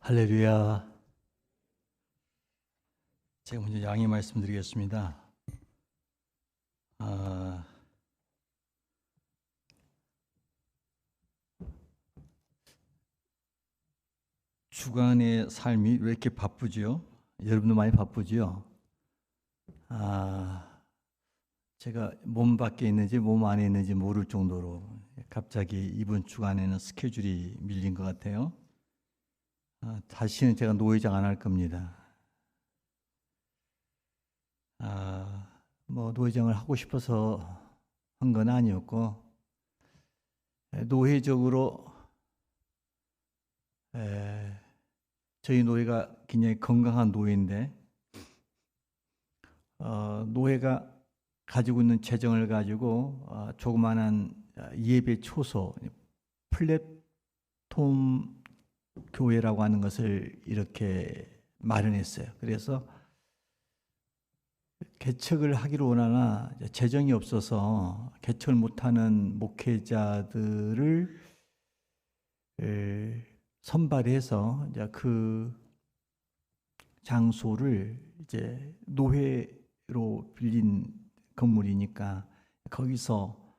할렐루야. 제가 먼저 양해 말씀드리겠습니다. 주간의 삶이 왜 이렇게 바쁘지요? 여러분도 많이 바쁘지요? 제가 몸 밖에 있는지 몸 안에 있는지 모를 정도로 갑자기 이번 주간에는 스케줄이 밀린 것 같아요. 다시는 제가 노회장 안 할 겁니다. 노회장을 하고 싶어서 한 건 아니었고, 노회적으로 저희 노회가 굉장히 건강한 노회인데, 노회가 가지고 있는 재정을 가지고 조그마한 예배 초소, 플랫폼 교회라고 하는 것을 이렇게 마련했어요. 그래서 개척을 하기로 원하나 재정이 없어서 개척을 못하는 목회자들을 선발해서 이제 그 장소를 이제 노회로 빌린 건물이니까 거기서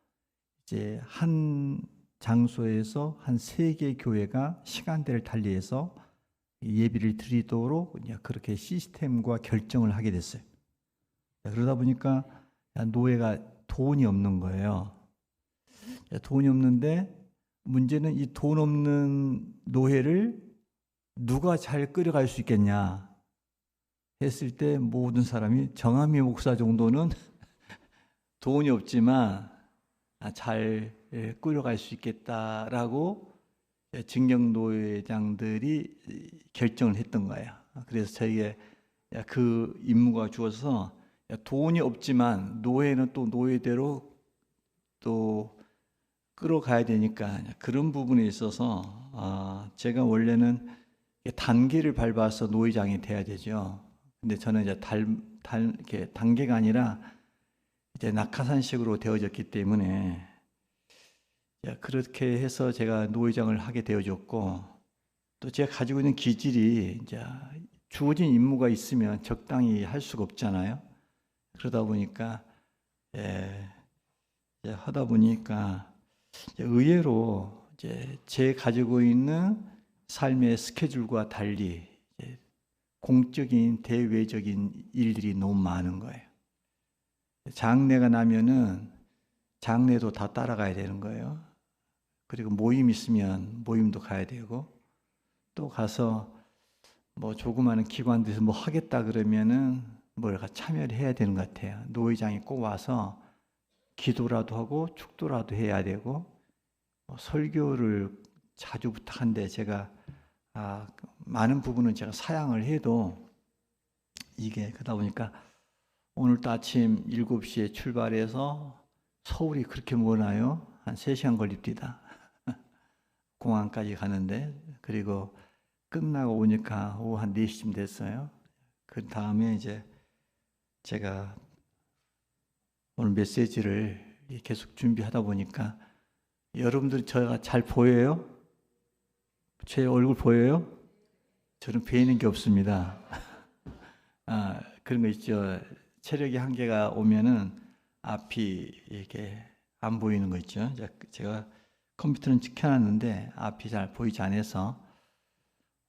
이제 한 장소에서 한 3개 교회가 시간대를 달리해서 예배를 드리도록 그렇게 시스템과 결정을 하게 됐어요. 그러다 보니까 노회가 돈이 없는 거예요. 돈이 없는데 문제는 이 돈 없는 노회를 누가 잘 끌어갈 수 있겠냐 했을 때 모든 사람이 정한미 목사 정도는 돈이 없지만 잘 끌어갈 수 있겠다라고 증경노회장들이 결정을 했던 거예요. 그래서 저희에 그 임무가 주어서 돈이 없지만 노회는 또 노회대로 또 끌어가야 되니까 그런 부분에 있어서 제가 원래는 단계를 밟아서 노회장이 돼야 되죠. 근데 저는 이제 이렇게 단계가 아니라 이제 낙하산식으로 되어졌기 때문에 그렇게 해서 제가 노회장을 하게 되어졌고, 또 제가 가지고 있는 기질이 이제 주어진 임무가 있으면 적당히 할 수가 없잖아요. 그러다 보니까 하다 보니까 의외로 이제 제 가지고 있는 삶의 스케줄과 달리 공적인 대외적인 일들이 너무 많은 거예요. 장례가 나면은 장례도 다 따라가야 되는 거예요. 그리고 모임 있으면 모임도 가야 되고, 또 가서 뭐 조그마한 기관들에서 뭐 하겠다 그러면은 뭐가 참여를 해야 되는 것 같아요. 노회장이 꼭 와서 기도라도 하고 축도라도 해야 되고, 설교를 자주 부탁한데 제가 많은 부분은 제가 사양을 해도 이게 그러다 보니까 오늘도 아침 7시에 출발해서 서울이 그렇게 머나요? 한 3시간 걸립니다. 공항까지 가는데, 그리고 끝나고 오니까 오후 한 4시쯤 됐어요. 그 다음에 이제 제가 오늘 메시지를 계속 준비하다 보니까 여러분들 제가 잘 보여요? 제 얼굴 보여요? 저는 보이는 게 없습니다. 그런 거 있죠. 체력이 한계가 오면은 앞이 이렇게 안 보이는 거 있죠. 제가 컴퓨터는 켜놨는데 앞이 잘 보이지 않아서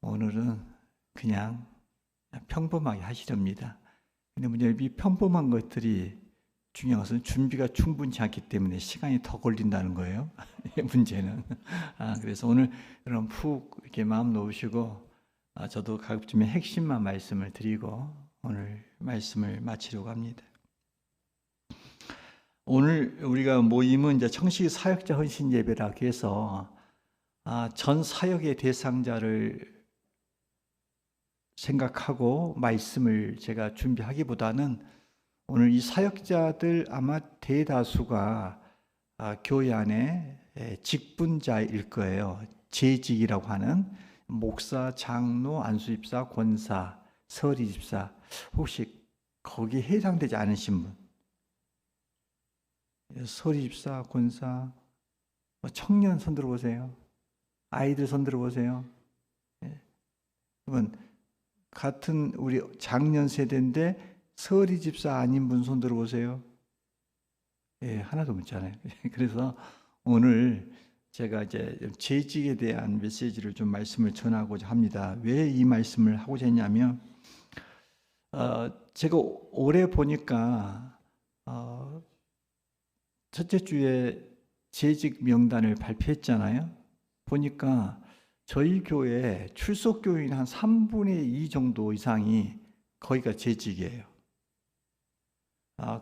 오늘은 그냥 평범하게 하시렵니다. 근데 문제는 이 평범한 것들이 중요한 것은 준비가 충분치 않기 때문에 시간이 더 걸린다는 거예요. 문제는. 그래서 오늘 그럼 푹 이렇게 마음 놓으시고, 저도 가급적이면 핵심만 말씀을 드리고 오늘 말씀을 마치려고 합니다. 오늘 우리가 모임은 이제 청식 사역자 헌신 예배라고 해서 전 사역의 대상자를 생각하고 말씀을 제가 준비하기보다는 오늘 이 사역자들 아마 대다수가 교회 안에 직분자일 거예요. 재직이라고 하는 목사, 장로, 안수집사, 권사, 서리집사, 혹시 거기에 해당되지 않으신 분? 서리집사, 권사, 청년 손 들어보세요. 아이들 손 들어보세요. 그러면 같은 우리 작년 세대인데 서리 집사 아닌 분 손 들어보세요. 예, 하나도 없잖아요. 그래서 오늘 제가 이제 재직에 대한 메시지를 좀 말씀을 전하고자 합니다. 왜 이 말씀을 하고자 했냐면, 제가 올해 보니까 첫째 주에 재직 명단을 발표했잖아요. 보니까 저희 교회 출석 교인 한 3분의 2 정도 이상이 거기가 재직이에요.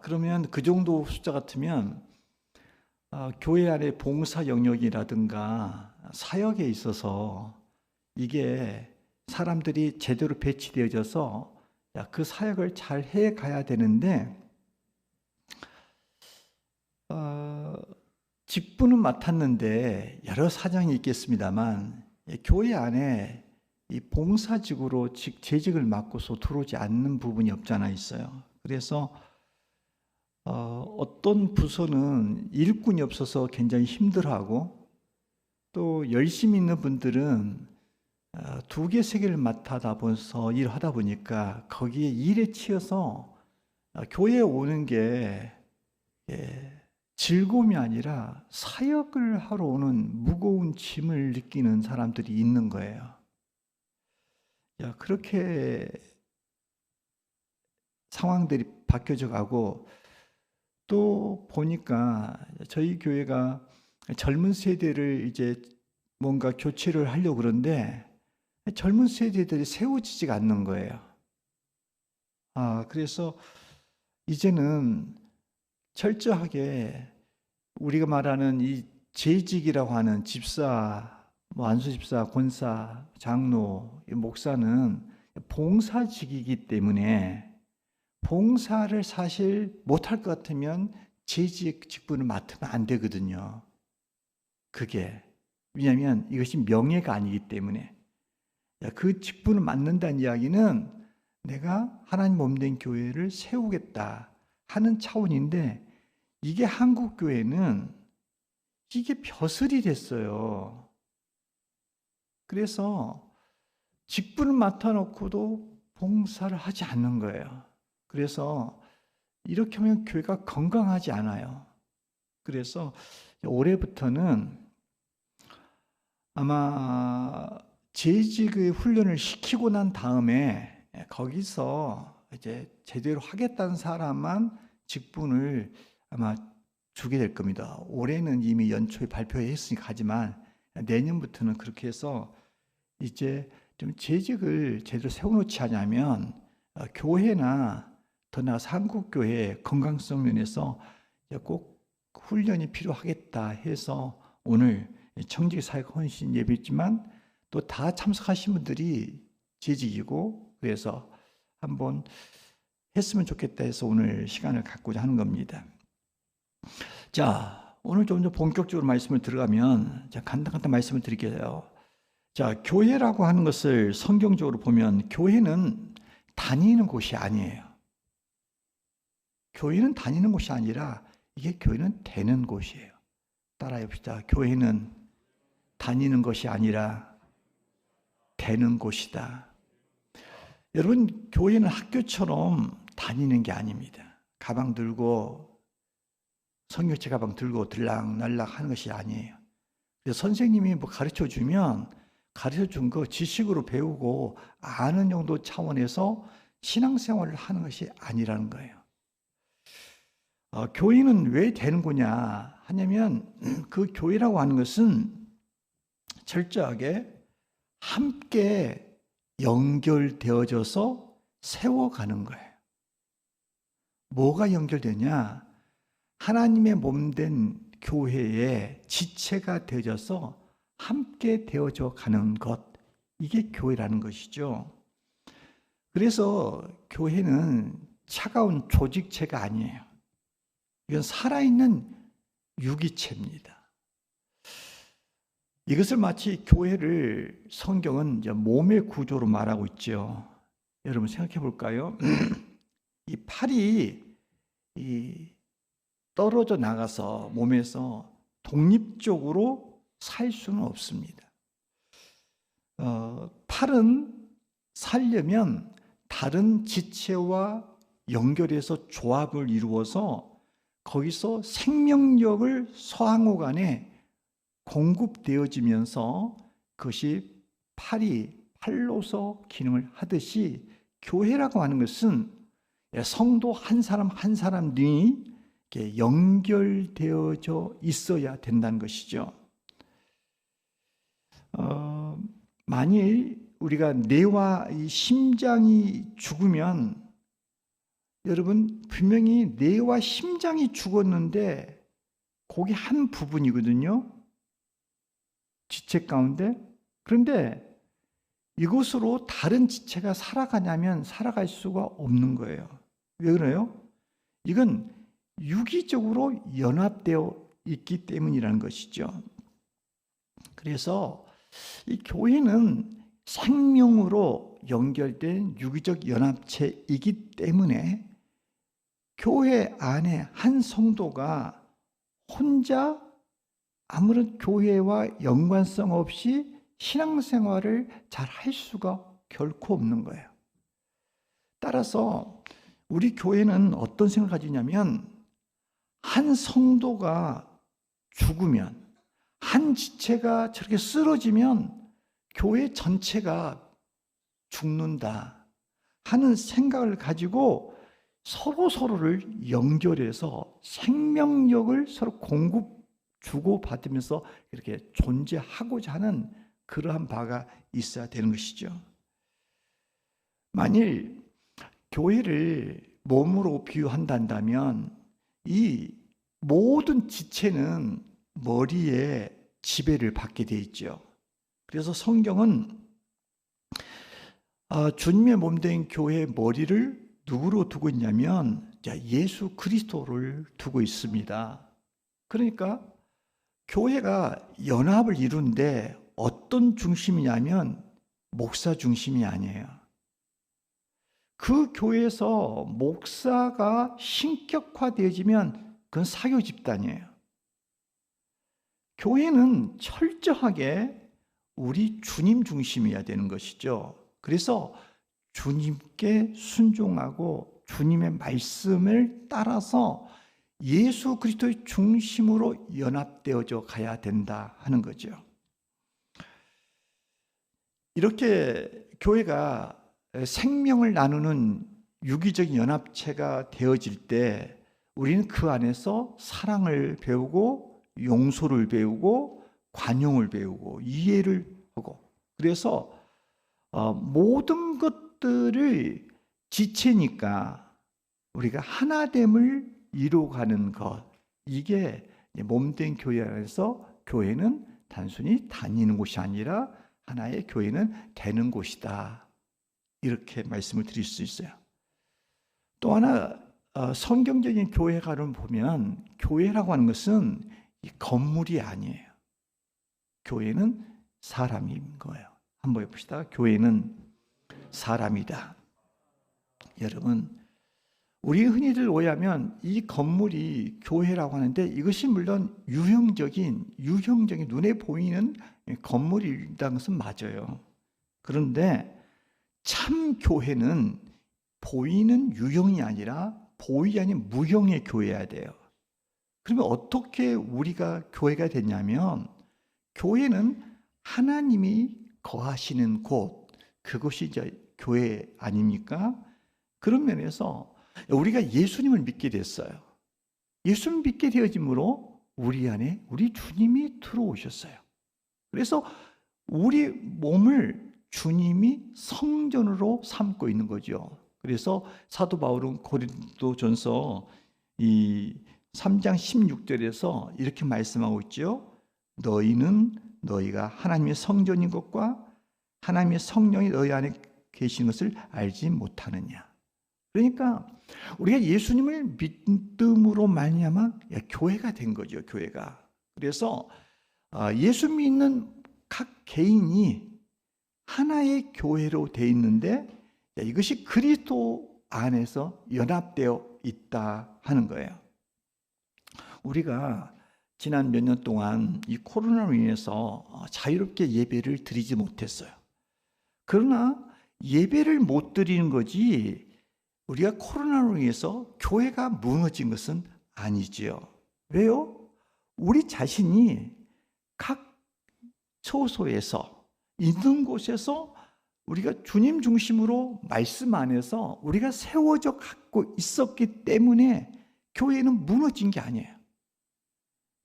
그러면 그 정도 숫자 같으면 교회 안에 봉사 영역이라든가 사역에 있어서 이게 사람들이 제대로 배치되어져서 그 사역을 잘 해가야 되는데, 직분은 맡았는데 여러 사정이 있겠습니다만 교회 안에 이 봉사직으로 재직을 맡고서 들어오지 않는 부분이 없잖아 있어요. 그래서 어떤 부서는 일꾼이 없어서 굉장히 힘들어하고, 또 열심히 있는 분들은 2개, 3개를 맡아다 보면서 일하다 보니까 거기에 일에 치여서 교회에 오는 게 즐거움이 아니라 사역을 하러 오는 무거운 짐을 느끼는 사람들이 있는 거예요. 그렇게 상황들이 바뀌어져 가고, 또 보니까 저희 교회가 젊은 세대를 이제 뭔가 교체를 하려고 그러는데 젊은 세대들이 세워지지가 않는 거예요. 그래서 이제는 철저하게 우리가 말하는 이 재직이라고 하는 집사, 안수 집사, 권사, 장로, 목사는 봉사직이기 때문에 봉사를 사실 못할 것 같으면 재직 직분을 맡으면 안 되거든요. 그게 왜냐하면 이것이 명예가 아니기 때문에. 그 직분을 맡는다는 이야기는 내가 하나님 몸된 교회를 세우겠다 하는 차원인데, 이게 한국 교회는 이게 벼슬이 됐어요. 그래서 직분을 맡아놓고도 봉사를 하지 않는 거예요. 그래서 이렇게 하면 교회가 건강하지 않아요. 그래서 올해부터는 아마 재직의 훈련을 시키고 난 다음에 거기서 이제 제대로 하겠다는 사람만 직분을 아마 주게 될 겁니다. 올해는 이미 연초에 발표했으니까 하지만 내년부터는 그렇게 해서 이제 좀 재직을 제대로 세워놓지 않으면 교회나 더 나아가서 한국교회 건강성 면에서 꼭 훈련이 필요하겠다 해서 오늘 청직 사역 헌신 예배지만 또 다 참석하신 분들이 재직이고, 그래서 한번 했으면 좋겠다 해서 오늘 시간을 갖고자 하는 겁니다. 자, 오늘 좀 더 본격적으로 말씀을 들어가면 간단한 말씀을 드릴게요. 자, 교회라고 하는 것을 성경적으로 보면 교회는 다니는 곳이 아니에요. 교회는 다니는 곳이 아니라 이게 교회는 되는 곳이에요. 따라해 봅시다. 교회는 다니는 것이 아니라 되는 곳이다. 여러분, 교회는 학교처럼 다니는 게 아닙니다. 가방 들고 성경책 가방 들고 들락날락 하는 것이 아니에요. 그래서 선생님이 뭐 가르쳐 주면 가르쳐 준 거 지식으로 배우고 아는 정도 차원에서 신앙생활을 하는 것이 아니라는 거예요. 교회는 왜 되는 거냐 하냐면 그 교회라고 하는 것은 철저하게 함께 연결되어져서 세워가는 거예요. 뭐가 연결되냐? 하나님의 몸된 교회의 지체가 되어져서 함께 되어져 가는 것, 이게 교회라는 것이죠. 그래서 교회는 차가운 조직체가 아니에요. 이건 살아있는 유기체입니다. 이것을 마치 교회를 성경은 이제 몸의 구조로 말하고 있죠. 여러분 생각해 볼까요? 이 팔이 떨어져 나가서 몸에서 독립적으로 살 수는 없습니다. 팔은 살려면 다른 지체와 연결해서 조합을 이루어서 거기서 생명력을 서로 간에 공급되어지면서 그것이 팔로서 기능을 하듯이 교회라고 하는 것은 성도 한 사람 한 사람이 연결되어져 있어야 된다는 것이죠. 만일 우리가 뇌와 이 심장이 죽으면 여러분 분명히 뇌와 심장이 죽었는데 거기 한 부분이거든요. 지체 가운데. 그런데 이곳으로 다른 지체가 살아가냐면 살아갈 수가 없는 거예요. 왜 그래요? 이건 유기적으로 연합되어 있기 때문이라는 것이죠. 그래서 이 교회는 생명으로 연결된 유기적 연합체이기 때문에 교회 안에 한 성도가 혼자 아무런 교회와 연관성 없이 신앙생활을 잘 할 수가 결코 없는 거예요. 따라서 우리 교회는 어떤 생각을 가지냐면 한 성도가 죽으면 한 지체가 저렇게 쓰러지면 교회 전체가 죽는다 하는 생각을 가지고 서로를 연결해서 생명력을 서로 주고받으면서 이렇게 존재하고자 하는 그러한 바가 있어야 되는 것이죠. 만일 교회를 몸으로 비유한다면 이 모든 지체는 머리에 지배를 받게 돼 있죠. 그래서 성경은 주님의 몸된 교회의 머리를 누구로 두고 있냐면 예수 그리스도를 두고 있습니다. 그러니까 교회가 연합을 이루는데 어떤 중심이냐면 목사 중심이 아니에요. 그 교회에서 목사가 신격화되어지면 그건 사교 집단이에요. 교회는 철저하게 우리 주님 중심이어야 되는 것이죠. 그래서 주님께 순종하고 주님의 말씀을 따라서 예수 그리스도의 중심으로 연합되어져 가야 된다 하는 거죠. 이렇게 교회가 생명을 나누는 유기적인 연합체가 되어질 때 우리는 그 안에서 사랑을 배우고 용서를 배우고 관용을 배우고 이해를 하고 그래서 모든 것들을 지체니까 우리가 하나됨을 이루어가는 것 이게 몸된 교회 안에서 교회는 단순히 다니는 곳이 아니라 하나의 교회는 되는 곳이다 이렇게 말씀을 드릴 수 있어요. 또 하나 성경적인 교회가를 보면 교회라고 하는 것은 건물이 아니에요. 교회는 사람인 거예요. 한번 해봅시다. 교회는 사람이다. 여러분 우리 흔히들 오해하면 이 건물이 교회라고 하는데 이것이 물론 유형적인 눈에 보이는 건물이라는 것은 맞아요. 그런데 참 교회는 보이는 유형이 아니라 보이지 않는 무형의 교회여야 돼요. 그러면 어떻게 우리가 교회가 됐냐면 교회는 하나님이 거하시는 곳 그것이 이제 교회 아닙니까? 그런 면에서 우리가 예수님을 믿게 됐어요. 예수님을 믿게 되어짐으로 우리 안에 우리 주님이 들어오셨어요. 그래서 우리 몸을 주님이 성전으로 삼고 있는 거죠. 그래서 사도 바울은 고린도전서 이 3장 16절에서 이렇게 말씀하고 있죠. 너희는 너희가 하나님의 성전인 것과 하나님의 성령이 너희 안에 계신 것을 알지 못하느냐. 그러니까 우리가 예수님을 믿음으로 말미암아 교회가 된 거죠. 교회가. 그래서 예수 믿는 각 개인이 하나의 교회로 돼 있는데 이것이 그리스도 안에서 연합되어 있다 하는 거예요. 우리가 지난 몇 년 동안 이 코로나로 인해서 자유롭게 예배를 드리지 못했어요. 그러나 예배를 못 드리는 거지 우리가 코로나로 인해서 교회가 무너진 것은 아니지요. 왜요? 우리 자신이 각 처소에서 있는 곳에서 우리가 주님 중심으로 말씀 안에서 우리가 세워져 갖고 있었기 때문에 교회는 무너진 게 아니에요.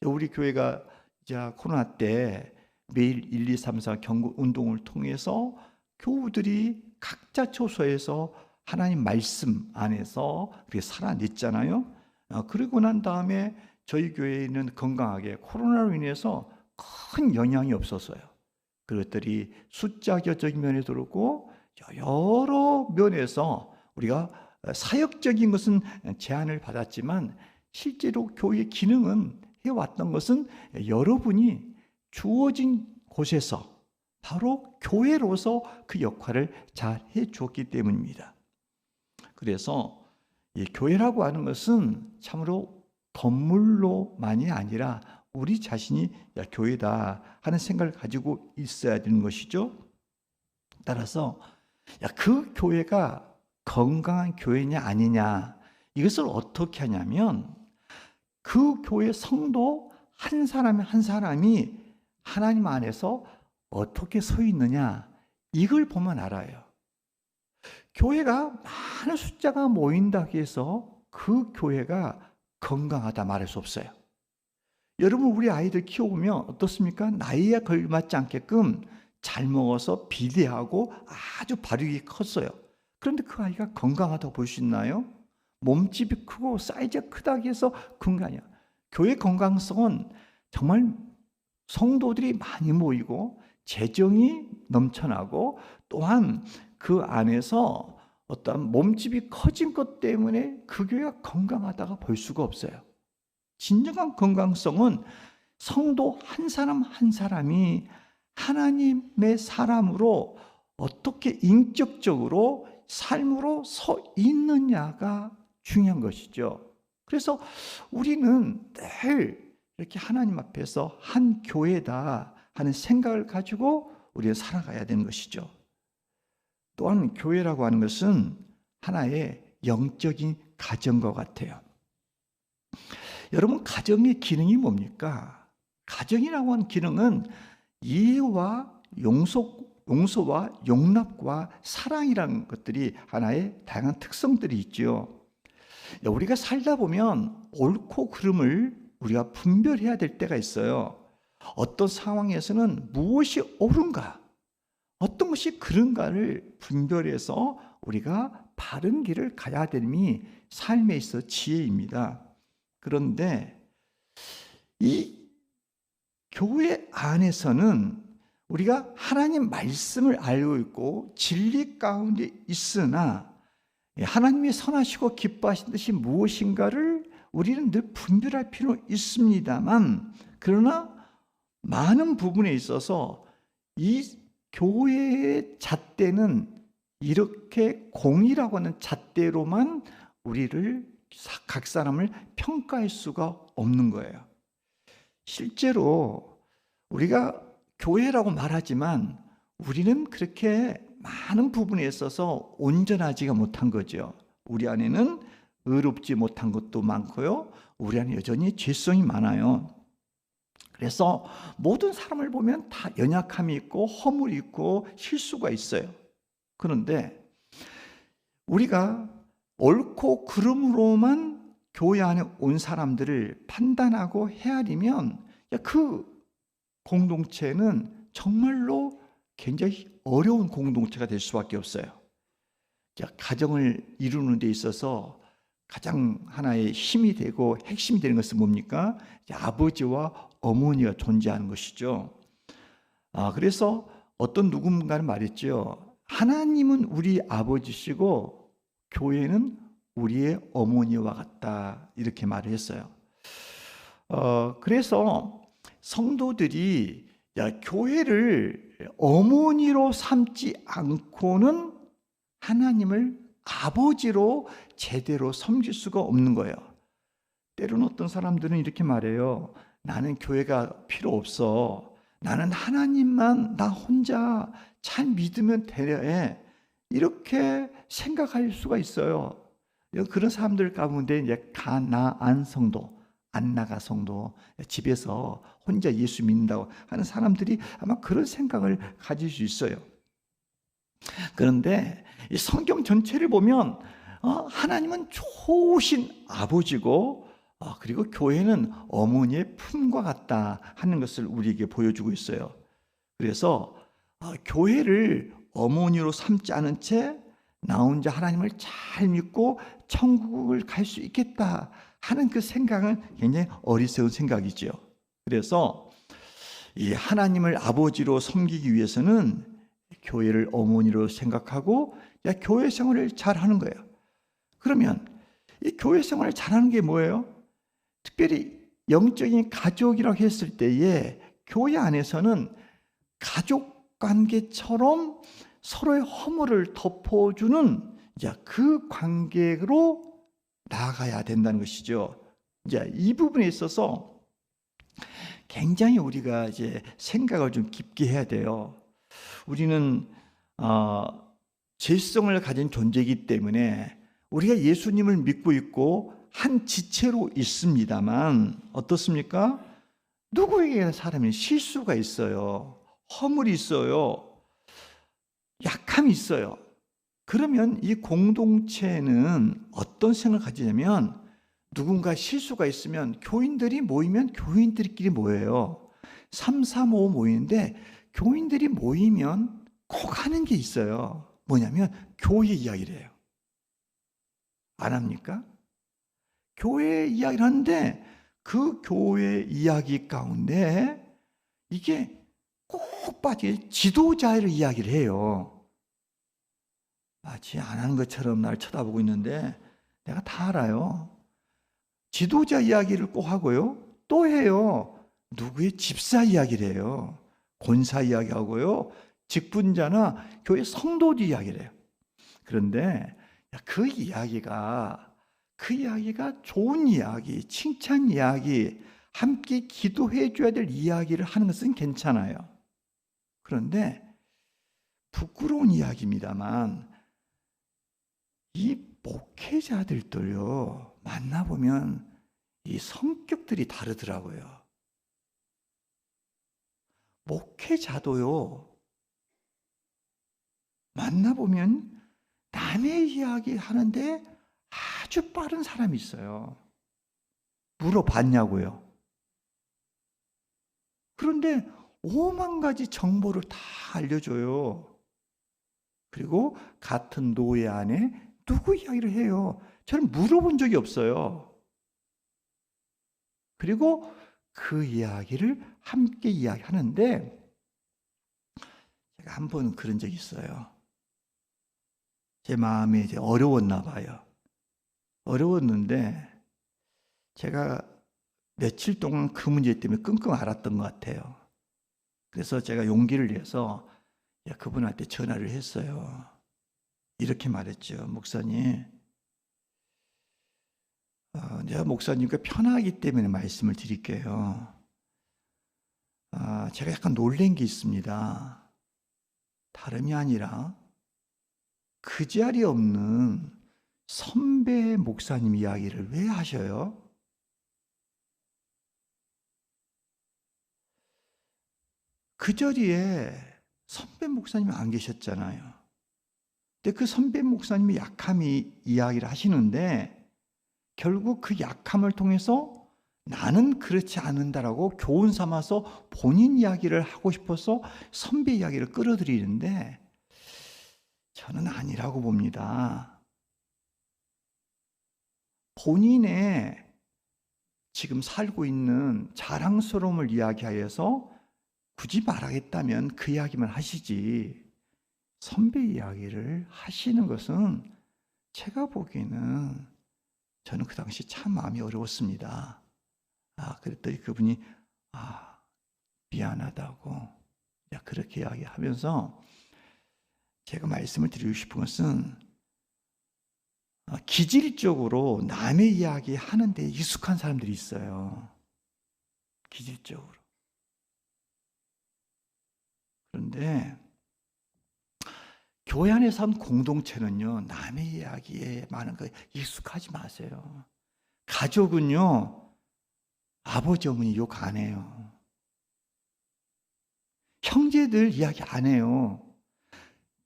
우리 교회가 이제 코로나 때 매일 1, 2, 3, 4 경고 운동을 통해서 교우들이 각자 처소에서 하나님 말씀 안에서 그렇게 살아냈잖아요. 그리고 난 다음에 저희 교회는 건강하게 코로나로 인해서 큰 영향이 없었어요. 그것들이 숫자적인 면에도 그렇고 여러 면에서 우리가 사역적인 것은 제한을 받았지만 실제로 교회의 기능은 해왔던 것은 여러분이 주어진 곳에서 바로 교회로서 그 역할을 잘 해주었기 때문입니다. 그래서 이 교회라고 하는 것은 참으로 건물로만이 아니라 우리 자신이 교회다 하는 생각을 가지고 있어야 되는 것이죠. 따라서 그 교회가 건강한 교회냐 아니냐 이것을 어떻게 하냐면 그 교회 성도 한 사람이 한 사람이 하나님 안에서 어떻게 서 있느냐 이걸 보면 알아요. 교회가 많은 숫자가 모인다고 해서 그 교회가 건강하다 말할 수 없어요. 여러분 우리 아이들 키워보면 어떻습니까? 나이에 걸맞지 않게끔 잘 먹어서 비대하고 아주 발육이 컸어요. 그런데 그 아이가 건강하다고 볼 수 있나요? 몸집이 크고 사이즈가 크다고 해서 그런 게 아니야. 교회 건강성은 정말 성도들이 많이 모이고 재정이 넘쳐나고 또한 그 안에서 어떤 몸집이 커진 것 때문에 그 교회가 건강하다가 볼 수가 없어요. 진정한 건강성은 성도 한 사람 한 사람이 하나님의 사람으로 어떻게 인격적으로 삶으로 서 있느냐가 중요한 것이죠. 그래서 우리는 늘 이렇게 하나님 앞에서 한 교회다 하는 생각을 가지고 우리가 살아가야 되는 것이죠. 또한 교회라고 하는 것은 하나의 영적인 가정과 같아요. 여러분 가정의 기능이 뭡니까? 가정이라고 하는 기능은 이해와 용서와 용납과 사랑이라는 것들이 하나의 다양한 특성들이 있죠. 우리가 살다 보면 옳고 그름을 우리가 분별해야 될 때가 있어요. 어떤 상황에서는 무엇이 옳은가, 어떤 것이 그른가를 분별해서 우리가 바른 길을 가야 됨이 삶에 있어 지혜입니다. 그런데 이 교회 안에서는 우리가 하나님 말씀을 알고 있고 진리 가운데 있으나 하나님이 선하시고 기뻐하신 뜻이 무엇인가를 우리는 늘 분별할 필요는 있습니다만 그러나 많은 부분에 있어서 이 교회의 잣대는 이렇게 공의라고 하는 잣대로만 우리를 각 사람을 평가할 수가 없는 거예요. 실제로 우리가 교회라고 말하지만 우리는 그렇게 많은 부분에 있어서 온전하지가 못한 거죠. 우리 안에는 의롭지 못한 것도 많고요. 우리 안에 여전히 죄성이 많아요. 그래서 모든 사람을 보면 다 연약함이 있고 허물이 있고 실수가 있어요. 그런데 우리가 옳고 그름으로만 교회 안에 온 사람들을 판단하고 헤아리면 그 공동체는 정말로 굉장히 어려운 공동체가 될 수밖에 없어요. 가정을 이루는 데 있어서 가장 하나의 힘이 되고 핵심이 되는 것은 뭡니까? 아버지와 어머니가 존재하는 것이죠. 그래서 어떤 누군가는 말했죠. 하나님은 우리 아버지시고 교회는 우리의 어머니와 같다 이렇게 말을 했어요. 그래서 성도들이 교회를 어머니로 삼지 않고는 하나님을 아버지로 제대로 섬길 수가 없는 거예요. 때로는 어떤 사람들은 이렇게 말해요. 나는 교회가 필요 없어. 나는 하나님만 나 혼자 잘 믿으면 돼. 이렇게 생각할 수가 있어요. 그런 사람들 가운데 이제 가나안 성도, 안나가 성도, 집에서 혼자 예수 믿는다고 하는 사람들이 아마 그런 생각을 가질 수 있어요. 그런데 이 성경 전체를 보면 하나님은 좋으신 아버지고 그리고 교회는 어머니의 품과 같다 하는 것을 우리에게 보여주고 있어요. 그래서 교회를 어머니로 삼지 않은 채 나 혼자 하나님을 잘 믿고 천국을 갈 수 있겠다 하는 그 생각은 굉장히 어리석은 생각이지요. 그래서 이 하나님을 아버지로 섬기기 위해서는 교회를 어머니로 생각하고 교회 생활을 잘하는 거예요. 그러면 이 교회 생활을 잘하는 게 뭐예요? 특별히 영적인 가족이라고 했을 때에 교회 안에서는 가족 관계처럼 서로의 허물을 덮어주는 그 관계로 나아가야 된다는 것이죠. 이제 이 부분에 있어서 굉장히 우리가 이제 생각을 좀 깊게 해야 돼요. 우리는 죄성을 가진 존재이기 때문에 우리가 예수님을 믿고 있고 한 지체로 있습니다만 어떻습니까? 누구에게나 사람이 실수가 있어요. 허물이 있어요. 약함이 있어요. 그러면 이 공동체는 어떤 생각을 가지냐면 누군가 실수가 있으면 교인들이 모이면 교인들끼리 모여요. 3, 3, 5 모이는데 교인들이 모이면 꼭 하는 게 있어요. 뭐냐면 교회 이야기를 해요. 안 합니까? 교회 이야기를 하는데 그 교회 이야기 가운데 이게 꼭 빠지게 지도자를 이야기를 해요. 마치 안 하는 것처럼 날 쳐다보고 있는데 내가 다 알아요. 지도자 이야기를 꼭 하고요. 또 해요. 누구의 집사 이야기를 해요. 권사 이야기하고요. 직분자나 교회 성도들 이야기를 해요. 그런데 그 이야기가 좋은 이야기, 칭찬 이야기, 함께 기도해 줘야 될 이야기를 하는 것은 괜찮아요. 그런데 부끄러운 이야기입니다만 이 목회자들도요, 만나보면 이 성격들이 다르더라고요. 목회자도요, 만나보면 남의 이야기 하는데 아주 빠른 사람이 있어요. 물어봤냐고요. 그런데 5만 가지 정보를 다 알려줘요. 그리고 같은 노예 안에 누구 이야기를 해요. 저는 물어본 적이 없어요. 그리고 그 이야기를 함께 이야기하는데 제가 한 번 그런 적이 있어요. 제 마음이 이제 어려웠나 봐요. 어려웠는데 제가 며칠 동안 그 문제 때문에 끙끙 앓았던 것 같아요. 그래서 제가 용기를 내서 그분한테 전화를 했어요. 이렇게 말했죠. 목사님, 내가 목사님과 편하기 때문에 말씀을 드릴게요. 제가 약간 놀란 게 있습니다. 다름이 아니라 그 자리에 없는 선배 목사님 이야기를 왜 하셔요? 그 자리에 선배 목사님이 안 계셨잖아요. 근데 그 선배 목사님이 약함이 이야기를 하시는데 결국 그 약함을 통해서 나는 그렇지 않는다라고 교훈 삼아서 본인 이야기를 하고 싶어서 선배 이야기를 끌어들이는데 저는 아니라고 봅니다. 본인의 지금 살고 있는 자랑스러움을 이야기하여서 굳이 말하겠다면 그 이야기만 하시지 선배 이야기를 하시는 것은 제가 보기에는 저는 그 당시 참 마음이 어려웠습니다. 그랬더니 그분이 미안하다고 그렇게 이야기하면서 제가 말씀을 드리고 싶은 것은 기질적으로 남의 이야기 하는데 익숙한 사람들이 있어요. 기질적으로. 그런데 교회 안에서 한 공동체는요, 남의 이야기에 많은 거 익숙하지 마세요. 가족은요, 아버지, 어머니 욕 안 해요. 형제들 이야기 안 해요.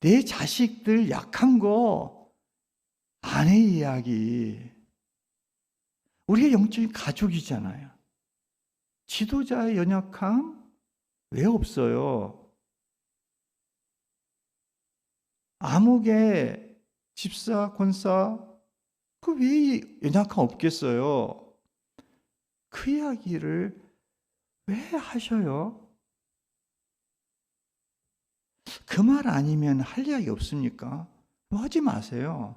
내 자식들 약한 거 아내 이야기. 우리의 영적인 가족이잖아요. 지도자의 연약함 왜 없어요? 암흑의 집사, 권사 그 왜 연약함 없겠어요? 그 이야기를 왜 하셔요? 그 말 아니면 할 이야기 없습니까? 뭐 하지 마세요.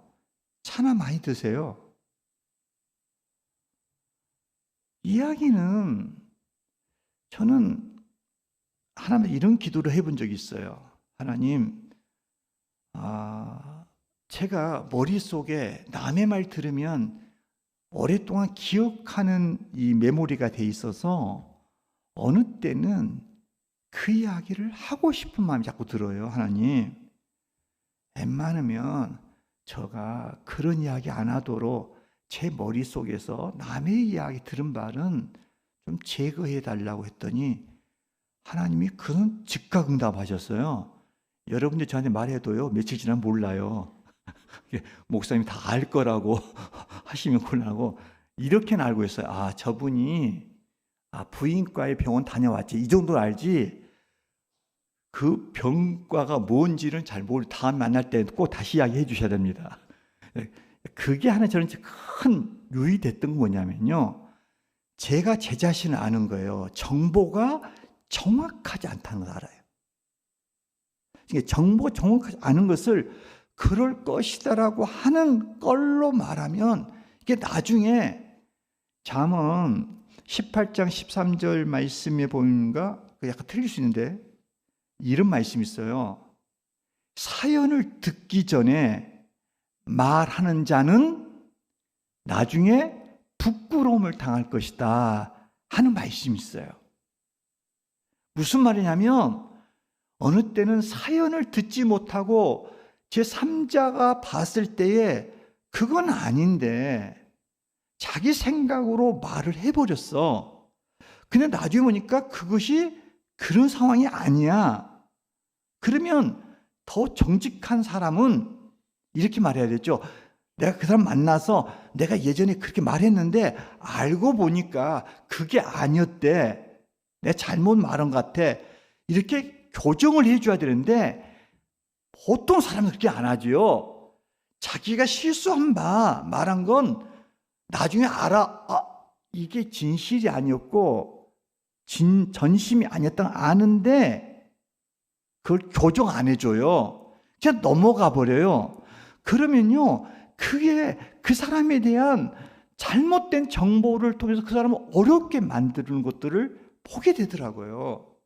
차나 많이 드세요. 이야기는 저는 하나님께 이런 기도를 해본 적이 있어요. 하나님, 제가 머릿속에 남의 말 들으면 오랫동안 기억하는 이 메모리가 돼 있어서 어느 때는 그 이야기를 하고 싶은 마음이 자꾸 들어요. 하나님, 웬만하면 제가 그런 이야기 안 하도록 제 머릿속에서 남의 이야기 들은 말은 좀 제거해 달라고 했더니 하나님이 그런 즉각 응답하셨어요. 여러분들 저한테 말해도요, 며칠 지나면 몰라요. 목사님이 다 알 거라고 하시면 곤란하고, 이렇게는 알고 있어요. 저분이 부인과에 병원 다녀왔지, 이 정도 알지 그 병과가 뭔지는 잘 모르고 다음 만날 때 꼭 다시 이야기해 주셔야 됩니다. 그게 하나 저는 큰 유의됐던 건 뭐냐면요, 제가 제 자신을 아는 거예요. 정보가 정확하지 않다는 걸 알아요. 정보가 정확하지 않은 것을 그럴 것이다라고 하는 걸로 말하면 이게 나중에 잠언 18장 13절 말씀에 보니까 약간 틀릴 수 있는데 이런 말씀이 있어요. 사연을 듣기 전에 말하는 자는 나중에 부끄러움을 당할 것이다 하는 말씀이 있어요. 무슨 말이냐면 어느 때는 사연을 듣지 못하고 제3자가 봤을 때에 그건 아닌데 자기 생각으로 말을 해버렸어. 근데 나중에 보니까 그것이 그런 상황이 아니야. 그러면 더 정직한 사람은 이렇게 말해야 되죠. 내가 그 사람 만나서 내가 예전에 그렇게 말했는데 알고 보니까 그게 아니었대. 내가 잘못 말한 것 같아. 이렇게 교정을 해줘야 되는데 보통 사람은 그렇게 안 하죠. 자기가 실수한 바 말한 건 나중에 알아. 이게 진실이 아니었고 전심이 아니었다는 아는데 그걸 교정 안 해줘요. 그냥 넘어가 버려요. 그러면요, 그게 그 사람에 대한 잘못된 정보를 통해서 그 사람을 어렵게 만드는 것들을 보게 되더라고요.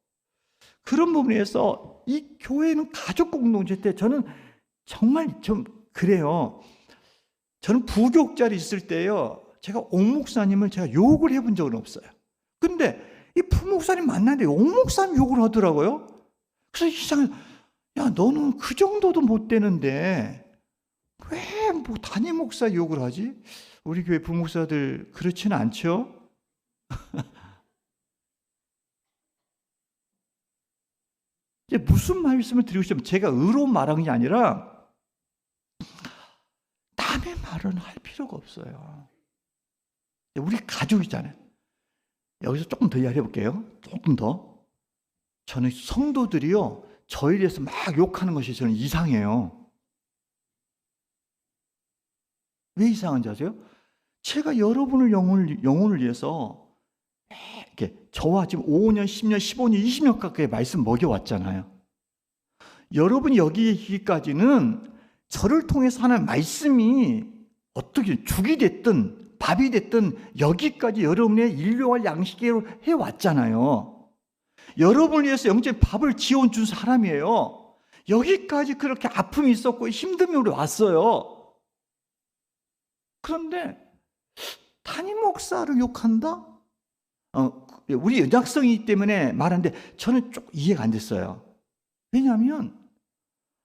그런 부분에서 이 교회는 가족 공동체 때 저는 정말 좀 그래요. 저는 부교육자리 있을 때요, 제가 옥 목사님을 제가 욕을 해본 적은 없어요. 근데 이 부목사님 만났는데 옥 목사님 욕을 하더라고요. 그래서 이상해. 야, 너는 그 정도도 못 되는데 왜 뭐 담임 목사 욕을 하지? 우리 교회 부목사들 그렇지는 않죠? 이제 무슨 말씀을 드리고 싶으면 제가 의로운 말한 게 아니라 남의 말은 할 필요가 없어요. 우리 가족이잖아요. 여기서 조금 더 이야기해 볼게요. 조금 더. 저는 성도들이요, 저에 대해서 막 욕하는 것이 저는 이상해요. 왜 이상한지 아세요? 제가 여러분을 영혼을 위해서 이렇게 저와 지금 5년, 10년, 15년, 20년 가까이 말씀 먹여왔잖아요. 여러분이 여기까지는 저를 통해서 하는 말씀이 어떻게 죽이 됐든 밥이 됐든 여기까지 여러분의 일용할 양식으로 해왔잖아요. 여러분을 위해서 영적인 밥을 지어준 사람이에요. 여기까지 그렇게 아픔이 있었고 힘듦이 왔어요. 그런데 담임 목사를 욕한다? 우리 연약성이기 때문에 말하는데 저는 좀 이해가 안 됐어요. 왜냐하면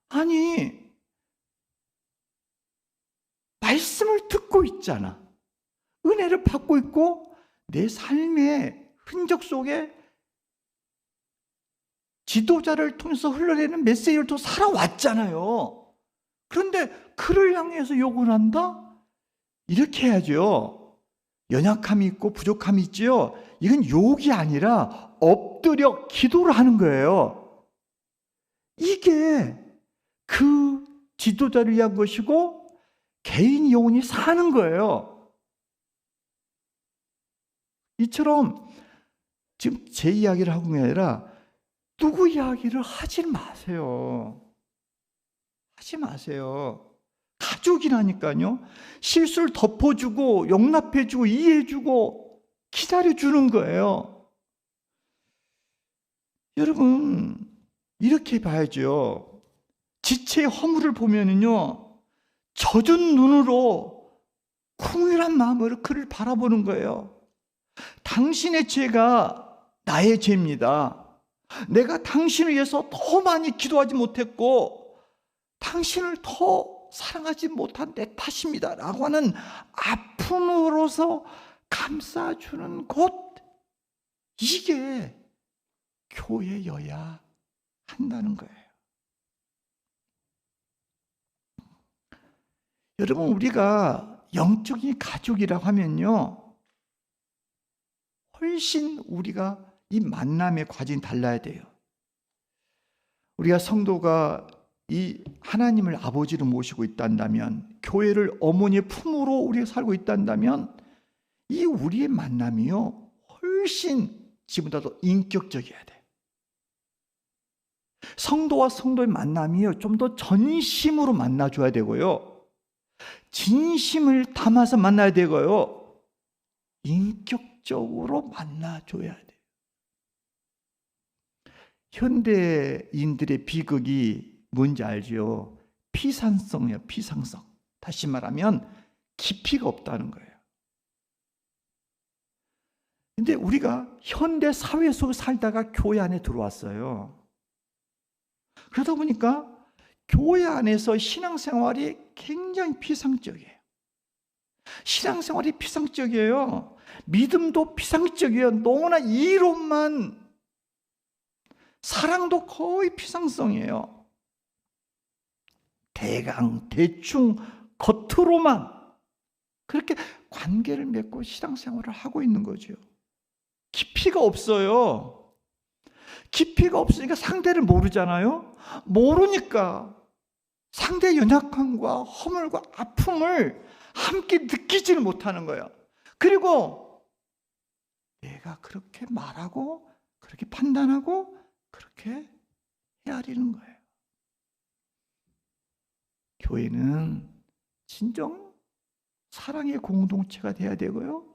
아니, 말씀을 듣고 있잖아. 은혜를 받고 있고 내 삶의 흔적 속에 지도자를 통해서 흘러내는 메시지를 또 살아왔잖아요. 그런데 그를 향해서 욕을 한다? 이렇게 해야죠. 연약함이 있고 부족함이 있지요. 이건 욕이 아니라 엎드려 기도를 하는 거예요. 이게 그 지도자를 위한 것이고 개인 영혼이 사는 거예요. 이처럼 지금 제 이야기를 하는 게 아니라 누구 이야기를 하지 마세요. 하지 마세요. 가족이라니까요. 실수를 덮어주고 용납해주고 이해해주고 기다려주는 거예요. 여러분, 이렇게 봐야죠. 지체의 허물을 보면은요, 젖은 눈으로 궁일한 마음으로 그를 바라보는 거예요. 당신의 죄가 나의 죄입니다. 내가 당신을 위해서 더 많이 기도하지 못했고 당신을 더 사랑하지 못한 내 탓입니다 라고 하는 아픔으로서 감싸주는 곳, 이게 교회여야 한다는 거예요. 여러분, 우리가 영적인 가족이라고 하면요, 훨씬 우리가 이 만남의 과정이 달라야 돼요. 우리가 성도가 이 하나님을 아버지로 모시고 있단다면, 교회를 어머니의 품으로 우리가 살고 있단다면, 이 우리의 만남이요, 훨씬 지금보다 더 인격적이어야 돼. 성도와 성도의 만남이요, 좀 더 전심으로 만나줘야 되고요, 진심을 담아서 만나야 되고요, 인격적으로 만나줘야 돼요. 현대인들의 비극이 뭔지 알죠? 피상성이에요. 피상성. 다시 말하면 깊이가 없다는 거예요. 근데 우리가 현대 사회 속에 살다가 교회 안에 들어왔어요. 그러다 보니까 교회 안에서 신앙생활이 굉장히 피상적이에요. 신앙생활이 피상적이에요. 믿음도 피상적이에요. 너무나 이론만, 사랑도 거의 피상성이에요. 대충 겉으로만 그렇게 관계를 맺고 신앙생활을 하고 있는 거죠. 깊이가 없어요. 깊이가 없으니까 상대를 모르잖아요. 모르니까 상대의 연약함과 허물과 아픔을 함께 느끼지를 못하는 거예요. 그리고 내가 그렇게 말하고 그렇게 판단하고 그렇게 헤아리는 거예요. 교회는 진정 사랑의 공동체가 돼야 되고요,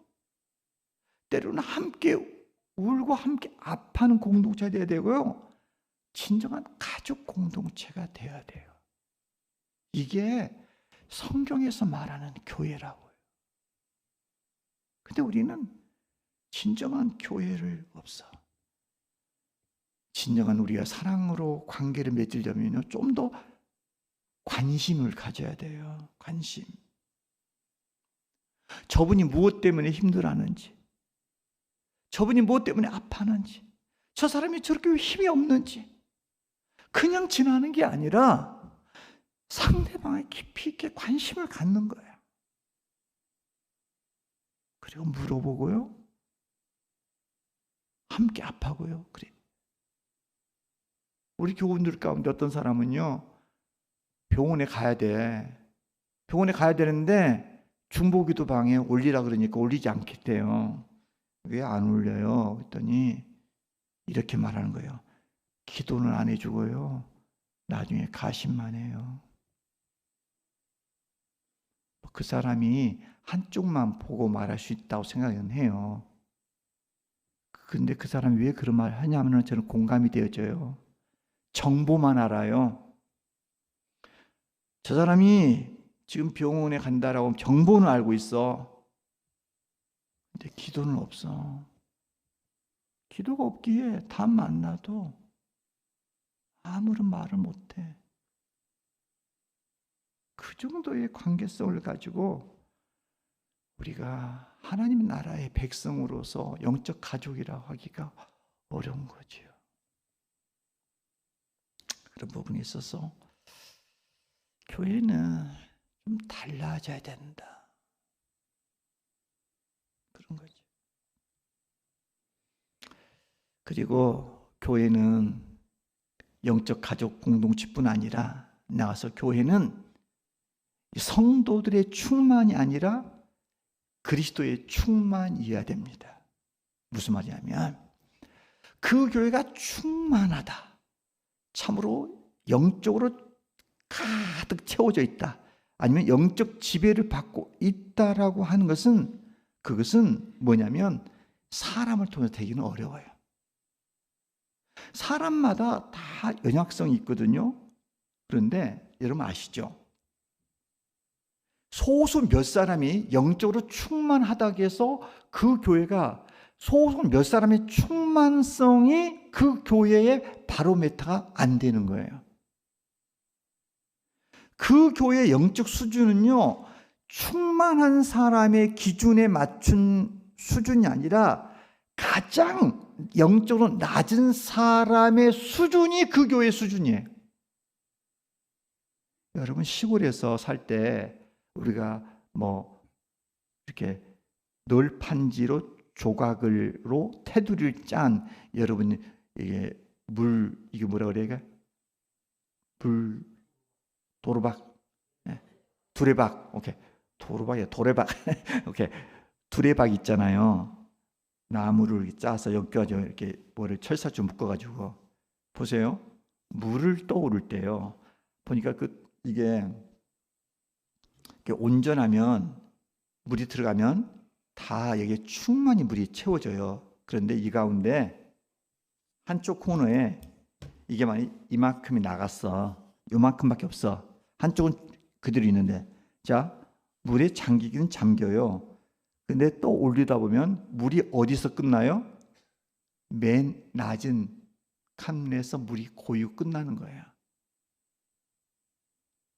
때로는 함께 울고 함께 아파하는 공동체가 돼야 되고요, 진정한 가족 공동체가 돼야 돼요. 이게 성경에서 말하는 교회라고요. 근데 우리는 진정한 교회를 없어. 진정한 우리가 사랑으로 관계를 맺으려면 좀 더 관심을 가져야 돼요. 관심. 저분이 무엇 때문에 힘들어하는지, 저분이 무엇 때문에 아파하는지, 저 사람이 저렇게 왜 힘이 없는지, 그냥 지나는 게 아니라 상대방의 깊이 있게 관심을 갖는 거예요. 그리고 물어보고요, 함께 아파하고요. 그래. 우리 교우들 가운데 어떤 사람은요, 병원에 가야 돼. 병원에 가야 되는데 중보기도 방에 올리라 그러니까 올리지 않겠대요. 왜 안 올려요? 그랬더니 이렇게 말하는 거예요. 기도는 안 해주고요, 나중에 가심만 해요. 그 사람이 한쪽만 보고 말할 수 있다고 생각은 해요. 근데 그 사람이 왜 그런 말을 하냐면 저는 공감이 되어져요. 정보만 알아요. 저 사람이 지금 병원에 간다라고 정보는 알고 있어. 근데 기도는 없어. 기도가 없기에 다 만나도 아무런 말을 못해. 그 정도의 관계성을 가지고 우리가 하나님 나라의 백성으로서 영적 가족이라고 하기가 어려운 거지요. 그런 부분에 있어서 교회는 좀 달라져야 된다. 그런 거죠. 그리고 교회는 영적 가족 공동체뿐 아니라 나가서 교회는 성도들의 충만이 아니라 그리스도의 충만이어야 됩니다. 무슨 말이냐면 그 교회가 충만하다. 참으로 영적으로 가득 채워져 있다. 아니면 영적 지배를 받고 있다라고 하는 것은 그것은 뭐냐면 사람을 통해서 되기는 어려워요. 사람마다 다 연약성이 있거든요. 그런데 여러분 아시죠? 소수 몇 사람이 영적으로 충만하다고 해서 그 교회가 소수 몇 사람의 충만성이 그 교회의 바로메타가 안 되는 거예요. 그 교회의 영적 수준은요, 충만한 사람의 기준에 맞춘 수준이 아니라 가장 영적으로 낮은 사람의 수준이 그 교회의 수준이에요. 여러분 시골에서 살 때 우리가 뭐 이렇게 널판지로 조각으로 테두리를 짠 여러분 이게 이게 뭐라 그래야 도로박, 두레박, 오케이 도로박이야 도레박, 오케이 두레박 있잖아요. 나무를 짜서 엮어가지고 이렇게 뭐를 철사줄 묶어가지고 보세요. 물을 떠오를 때요. 보니까 이게 온전하면 물이 들어가면 다 여기에 충만히 물이 채워져요. 그런데 이 가운데 한쪽 코너에 이게 만약 이만큼이 나갔어. 요만큼밖에 없어. 한쪽은 그대로 있는데 자 물에 잠기긴 잠겨요. 근데 또 올리다 보면 물이 어디서 끝나요? 맨 낮은 칸에서 물이 고유 끝나는 거예요.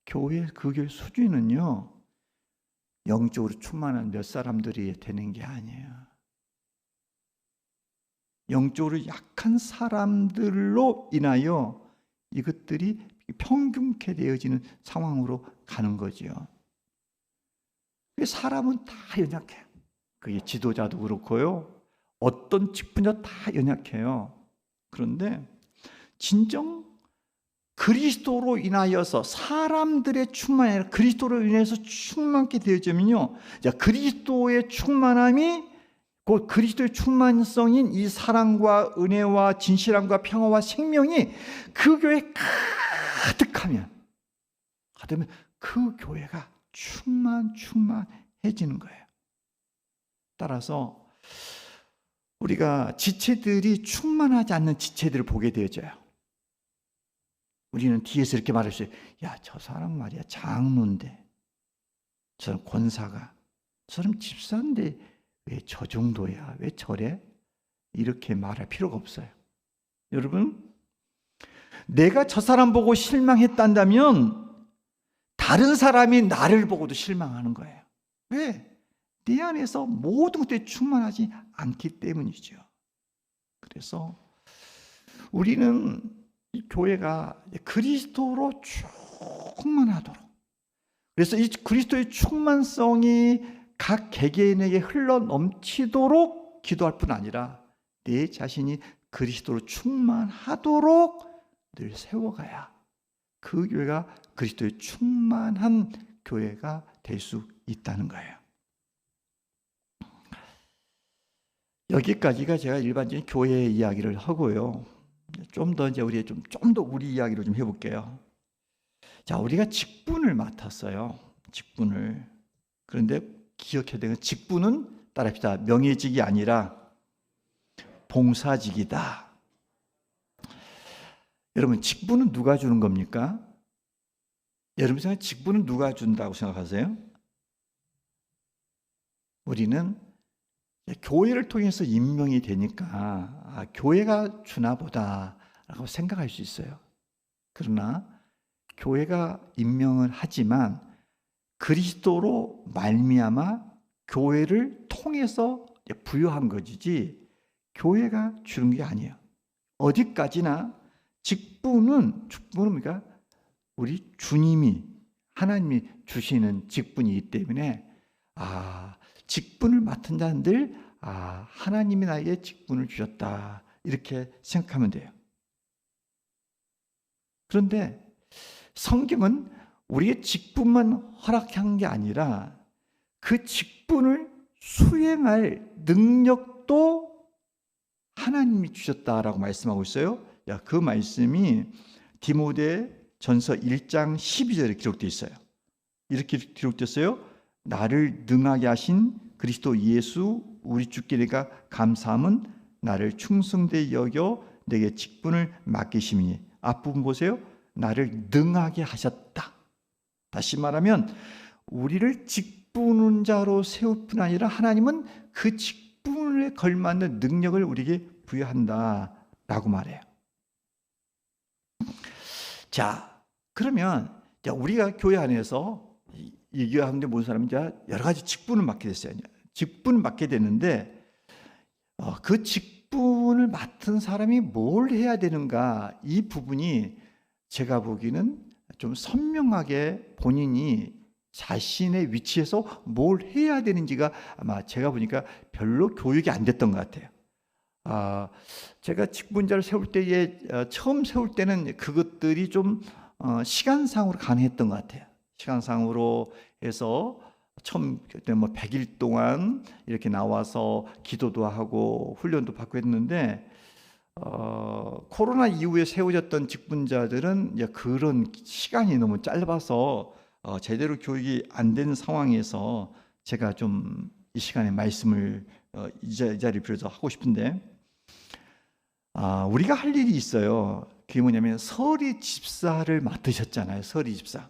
그 교회 수준은요 영적으로 충만한 몇 사람들이 되는 게 아니에요. 영적으로 약한 사람들로 인하여 이것들이 평균케 되어지는 상황으로 가는 거죠. 사람은 다 연약해요. 그게 지도자도 그렇고요. 어떤 직분자 다 연약해요. 그런데 진정 그리스도로 인하여서 사람들의 충만이 아니라 그리스도로 인해서 충만케 되어지면요. 자, 그리스도의 충만함이 곧 그리스도의 충만성인 이 사랑과 은혜와 진실함과 평화와 생명이 그 교회에 가득하면 그 교회가 충만해지는 거예요. 따라서 우리가 지체들이 충만하지 않는 지체들을 보게 되어져요. 우리는 뒤에서 이렇게 말할 수 있어요. 야, 저 사람 말이야 장로인데, 저 사람 권사가, 저 사람 집사인데 왜 저 정도야? 왜 저래? 이렇게 말할 필요가 없어요. 여러분, 내가 저 사람 보고 실망했단다면 다른 사람이 나를 보고도 실망하는 거예요. 왜? 내 안에서 모든 것들이 충만하지 않기 때문이죠. 그래서 우리는 이 교회가 그리스도로 충만하도록, 그래서 이 그리스도의 충만성이 각 개개인에게 흘러 넘치도록 기도할 뿐 아니라 내 자신이 그리스도로 충만하도록 늘 세워가야 그 교회가 그리스도의 충만한 교회가 될 수 있다는 거예요. 여기까지가 제가 일반적인 교회 이야기를 하고요. 좀 더 이제 우리 좀 더 우리 이야기를 좀 해볼게요. 자, 우리가 직분을 맡았어요. 직분을. 그런데 기억해야 되는 직분은 따라합시다. 명예직이 아니라 봉사직이다. 여러분, 직분은 누가 주는 겁니까? 여러분 생각에 직분은 누가 준다고 생각하세요? 우리는 교회를 통해서 임명이 되니까 교회가 주나 보다라고 생각할 수 있어요. 그러나 교회가 임명을 하지만 그리스도로 말미암아 교회를 통해서 부여한 것이지 교회가 주는 게 아니에요. 어디까지나 직분은 뭡니까? 우리 주님이 하나님이 주시는 직분이기 때문에 직분을 맡은 자들 하나님이 나에게 직분을 주셨다 이렇게 생각하면 돼요. 그런데 성경은 우리의 직분만 허락한 게 아니라 그 직분을 수행할 능력도 하나님이 주셨다라고 말씀하고 있어요. 그 말씀이 디모데전서 1장 12절에 기록되어 있어요. 이렇게 기록됐어요. 나를 능하게 하신 그리스도 예수 우리 주께 내가 감사함은 나를 충성되이 여겨 내게 직분을 맡기심이니. 앞부분 보세요. 나를 능하게 하셨다. 다시 말하면 우리를 직분자로 세울 뿐 아니라 하나님은 그 직분에 걸맞는 능력을 우리에게 부여한다라고 말해요. 자, 그러면 우리가 교회 안에서 이 교회 가운데 모든 사람이 여러 가지 직분을 맡게 됐어요. 직분을 맡게 되는데 그 직분을 맡은 사람이 뭘 해야 되는가, 이 부분이 제가 보기에는 좀 선명하게 본인이 자신의 위치에서 뭘 해야 되는지가 아마 제가 보니까 별로 교육이 안 됐던 것 같아요. 제가 직분자를 세울 때에 처음 세울 때는 그것들이 좀 시간상으로 가능했던 것 같아요. 시간상으로 해서 처음 그때 100일 동안 이렇게 나와서 기도도 하고 훈련도 받고 했는데 코로나 이후에 세워졌던 직분자들은 이제 그런 시간이 너무 짧아서 제대로 교육이 안 된 상황에서 제가 좀 이 시간에 말씀을 이 자리를 빌어서 하고 싶은데, 우리가 할 일이 있어요. 그게 뭐냐면 서리 집사를 맡으셨잖아요. 서리 집사.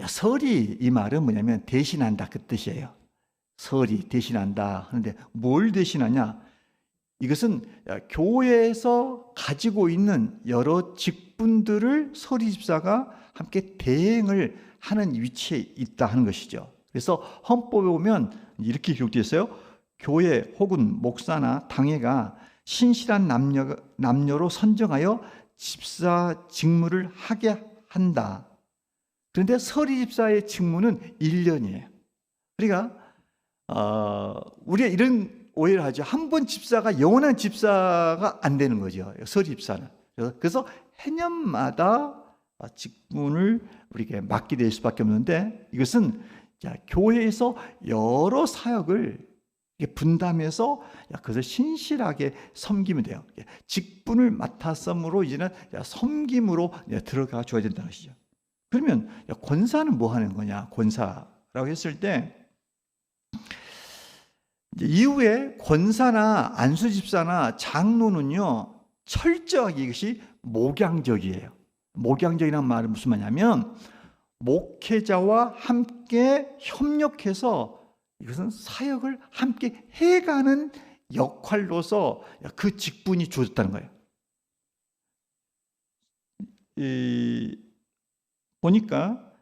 서리, 이 말은 뭐냐면 대신한다 그 뜻이에요. 서리 대신한다 하는데 뭘 대신하냐? 이것은 교회에서 가지고 있는 여러 직분들을 서리 집사가 함께 대행을 하는 위치에 있다 하는 것이죠. 그래서 헌법에 보면 이렇게 기록되어 있어요. 교회 혹은 목사나 당회가 신실한 남녀로 선정하여 집사 직무를 하게 한다. 그런데 서리 집사의 직무는 1년이에요. 그러니까 우리가 이런 오해를 하죠. 한 번 집사가 영원한 집사가 안 되는 거죠. 서리 집사는. 그래서 해년마다 직분을 우리에게 맡게 될 수밖에 없는데, 이것은 교회에서 여러 사역을 분담해서 그것을 신실하게 섬기면 돼요. 직분을 맡았으므로 이제는 섬김으로 들어가 줘야 된다는 것이죠. 그러면 권사는 뭐 하는 거냐? 권사라고 했을 때 이후에 권사나 안수집사나 장로는요 철저하게 이것이 목양적이에요. 목양적이라는 말은 무슨 말이냐면 목회자와 함께 협력해서 이것은 사역을 함께 해가는 역할로서 그 직분이 주어졌다는 거예요. 보니까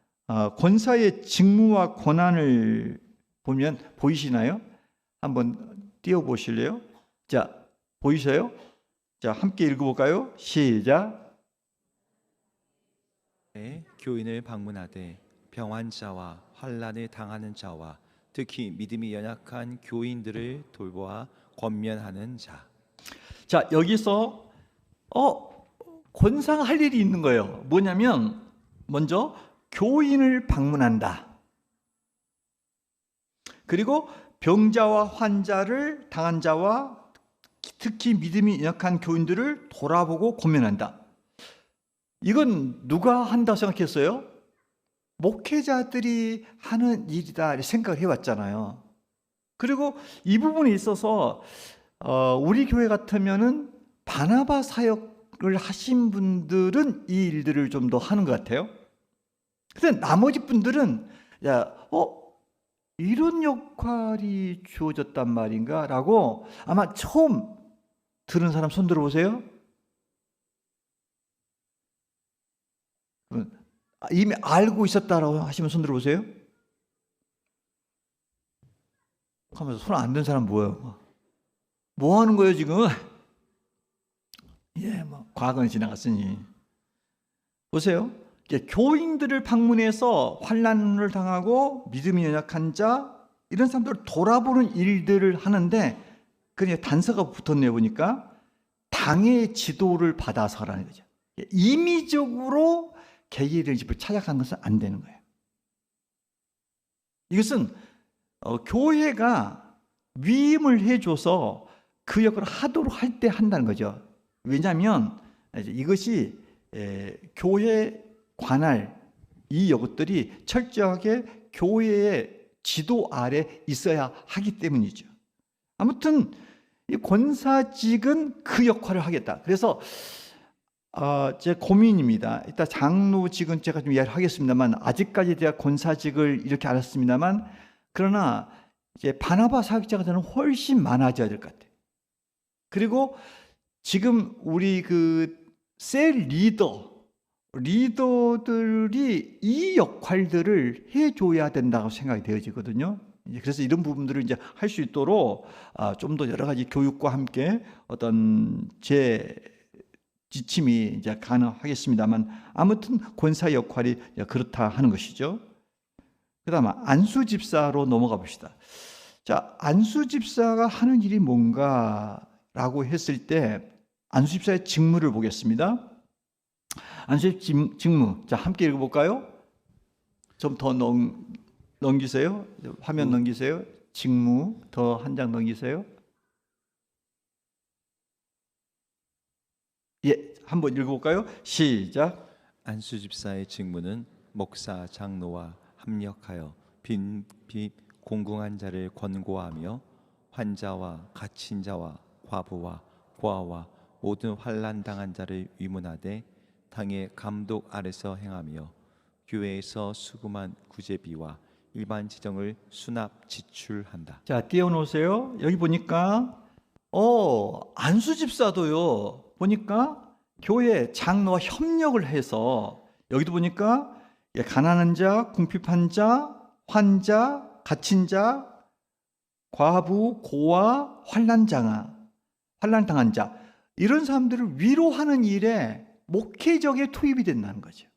권사의 직무와 권한을 보면 보이시나요? 한번 띄워보실래요? 자, 보이세요? 자, 함께 읽어볼까요? 시작. 교인을 방문하되 병환 자와 환난을 당하는 자와 특히 믿음이 연약한 교인들을 돌보아 권면하는 자. 자, 여기서 권사가 할 일이 있는 거예요. 뭐냐면 먼저 교인을 방문한다. 그리고 병자와 환자를 당한 자와 특히 믿음이 연약한 교인들을 돌아보고 권면한다. 이건 누가 한다고 생각했어요? 목회자들이 하는 일이다 생각을 해왔잖아요. 그리고 이 부분에 있어서 우리 교회 같으면은 바나바 사역을 하신 분들은 이 일들을 좀 더 하는 것 같아요. 근데 나머지 분들은 이런 역할이 주어졌단 말인가? 라고 아마 처음 들은 사람 손 들어보세요. 이미 알고 있었다라고 하시면 손 들어보세요. 하면서 손 안 든 사람 뭐예요? 뭐 하는 거예요 지금? 예, 뭐 과거는 지나갔으니. 보세요. 교인들을 방문해서 환난을 당하고 믿음이 연약한 자 이런 사람들을 돌아보는 일들을 하는데 그냥 단서가 붙었네요. 보니까 당의 지도를 받아서라는 거죠. 임의적으로 개인의 집을 찾아간 것은 안 되는 거예요. 이것은 교회가 위임을 해줘서 그 역할을 하도록 할 때 한다는 거죠. 왜냐하면 이것이 교회 관할 이 것들이 철저하게 교회의 지도 아래 있어야 하기 때문이죠. 아무튼 이 권사직은 그 역할을 하겠다. 그래서 제 고민입니다. 일단 장로직은 제가 좀 이야기를 하겠습니다만 아직까지 제가 권사직을 이렇게 알았습니다만 그러나 이제 바나바 사역자가 저는 훨씬 많아져야 될 것 같아요. 그리고 지금 우리 셀 리더들이 이 역할들을 해줘야 된다고 생각이 되어지거든요. 그래서 이런 부분들을 이제 할 수 있도록 좀 더 여러 가지 교육과 함께 어떤 지침이 이제 가능하겠습니다만 아무튼 권사 역할이 그렇다 하는 것이죠. 그다음 안수 집사로 넘어가 봅시다. 자, 안수 집사가 하는 일이 뭔가라고 했을 때 안수 집사의 직무를 보겠습니다. 안수 직무. 자, 함께 읽어볼까요? 좀 더 넘기세요. 화면 넘기세요. 직무 더 한 장 넘기세요. 예, 한번 읽어볼까요? 시작. 안수 집사의 직무는 목사 장로와 합력하여 빈 공궁한 자를 권고하며 환자와 갇힌 자와 과부와 고아와 모든 환난 당한 자를 위문하되 당의 감독 아래서 행하며 교회에서 수금한 구제비와 일반 지정을 수납 지출한다. 자, 띄워놓으세요. 여기 보니까 안수 집사도요. 보니까 교회 장로와 협력을 해서 여기도 보니까 가난한 자, 궁핍한 자, 환자, 갇힌 자, 과부, 고아, 환난 당한 자 이런 사람들을 위로하는 일에 목회적에 투입이 된다는 거죠.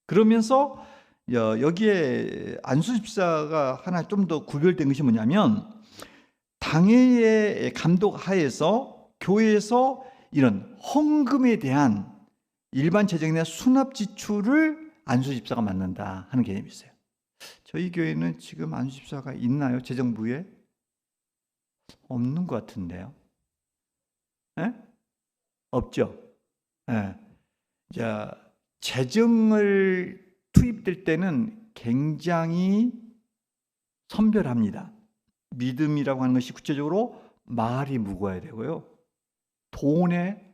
그러면서 여기에 안수 집사가 하나 좀 더 구별된 것이 뭐냐면 당회의 감독 하에서 교회에서 이런 헌금에 대한 일반 재정에 대한 수납 지출을 안수 집사가 맡는다 하는 개념이 있어요. 저희 교회는 지금 안수 집사가 있나요? 재정부에? 없는 것 같은데요. 네? 없죠. 네. 자, 재정을 투입될 때는 굉장히 선별합니다. 믿음이라고 하는 것이 구체적으로 말이 무거워야 되고요. 돈에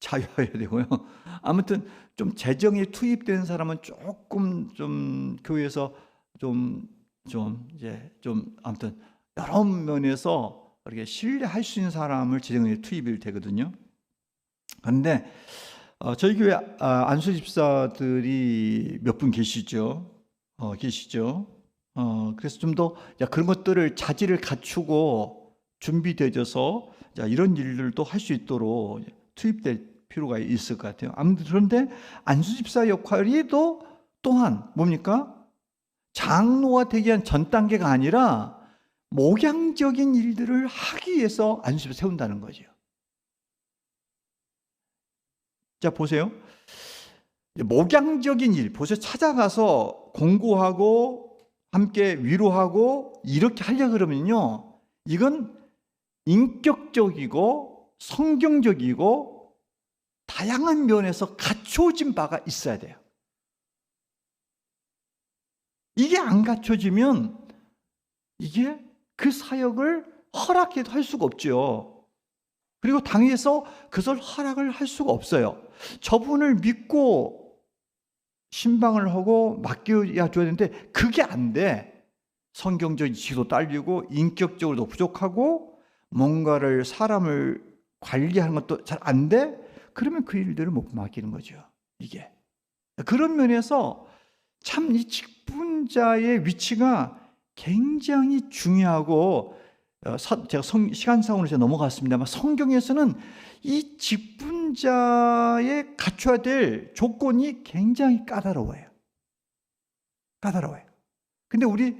자유해야 되고요. 아무튼 좀 재정에 투입된 사람은 조금 좀 교회에서 아무튼 여러 면에서 이렇게 신뢰할 수 있는 사람을 재정에 투입이 되거든요. 그런데 저희 교회 안수 집사들이 몇 분 계시죠. 그래서 좀 더 그런 것들을 자질을 갖추고 준비되어져서 이런 일들도 할 수 있도록 투입될 필요가 있을 것 같아요. 아무튼 그런데 안수 집사 역할이 또한 뭡니까? 장로가 되기 위한 전 단계가 아니라 목양적인 일들을 하기 위해서 안수 집사 세운다는 거죠. 자, 보세요. 목양적인 일, 보세요. 찾아가서 공고하고 함께 위로하고 이렇게 하려고 그러면요. 이건 인격적이고 성경적이고 다양한 면에서 갖춰진 바가 있어야 돼요. 이게 안 갖춰지면 이게 그 사역을 허락해도 할 수가 없죠. 그리고 당에서 그것을 허락을 할 수가 없어요. 저분을 믿고 신방을 하고 맡겨야 줘야 되는데 그게 안 돼. 성경적인 지도 딸리고 인격적으로도 부족하고 뭔가를 사람을 관리하는 것도 잘 안 돼. 그러면 그 일들을 못 맡기는 거죠. 이게. 그런 면에서 참 이 직분자의 위치가 굉장히 중요하고, 제가 시간상으로 제가 넘어갔습니다만 성경에서는 이 직분자의 갖춰야 될 조건이 굉장히 까다로워요. 근데 우리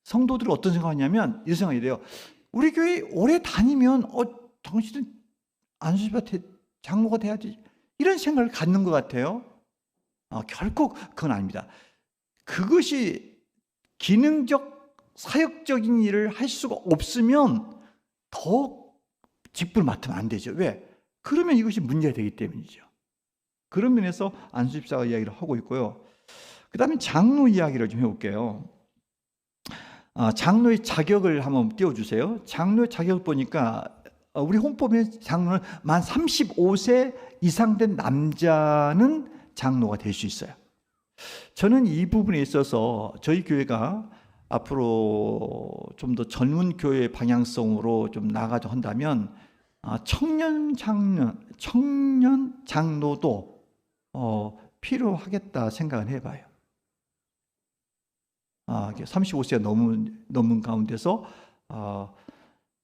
성도들은 어떤 생각하냐면 이런 생각이 돼요. 우리 교회 오래 다니면 당신은 안수집사 장로가 돼야지, 이런 생각을 갖는 것 같아요. 결코 그건 아닙니다. 그것이 기능적 사역적인 일을 할 수가 없으면 더 직분을 맡으면 안 되죠. 왜? 그러면 이것이 문제가 되기 때문이죠. 그런 면에서 안수집사가 이야기를 하고 있고요. 그 다음에 장로 이야기를 좀 해볼게요. 장로의 자격을 한번 띄워주세요. 장로의 자격을 보니까 우리 헌법에 장로는 만 35세 이상 된 남자는 장로가 될 수 있어요. 저는 이 부분에 있어서 저희 교회가 앞으로 좀 더 젊은 교회 방향성으로 좀 나아가자 한다면 청년 장로도 필요하겠다 생각을 해봐요. 35세가 넘은 가운데서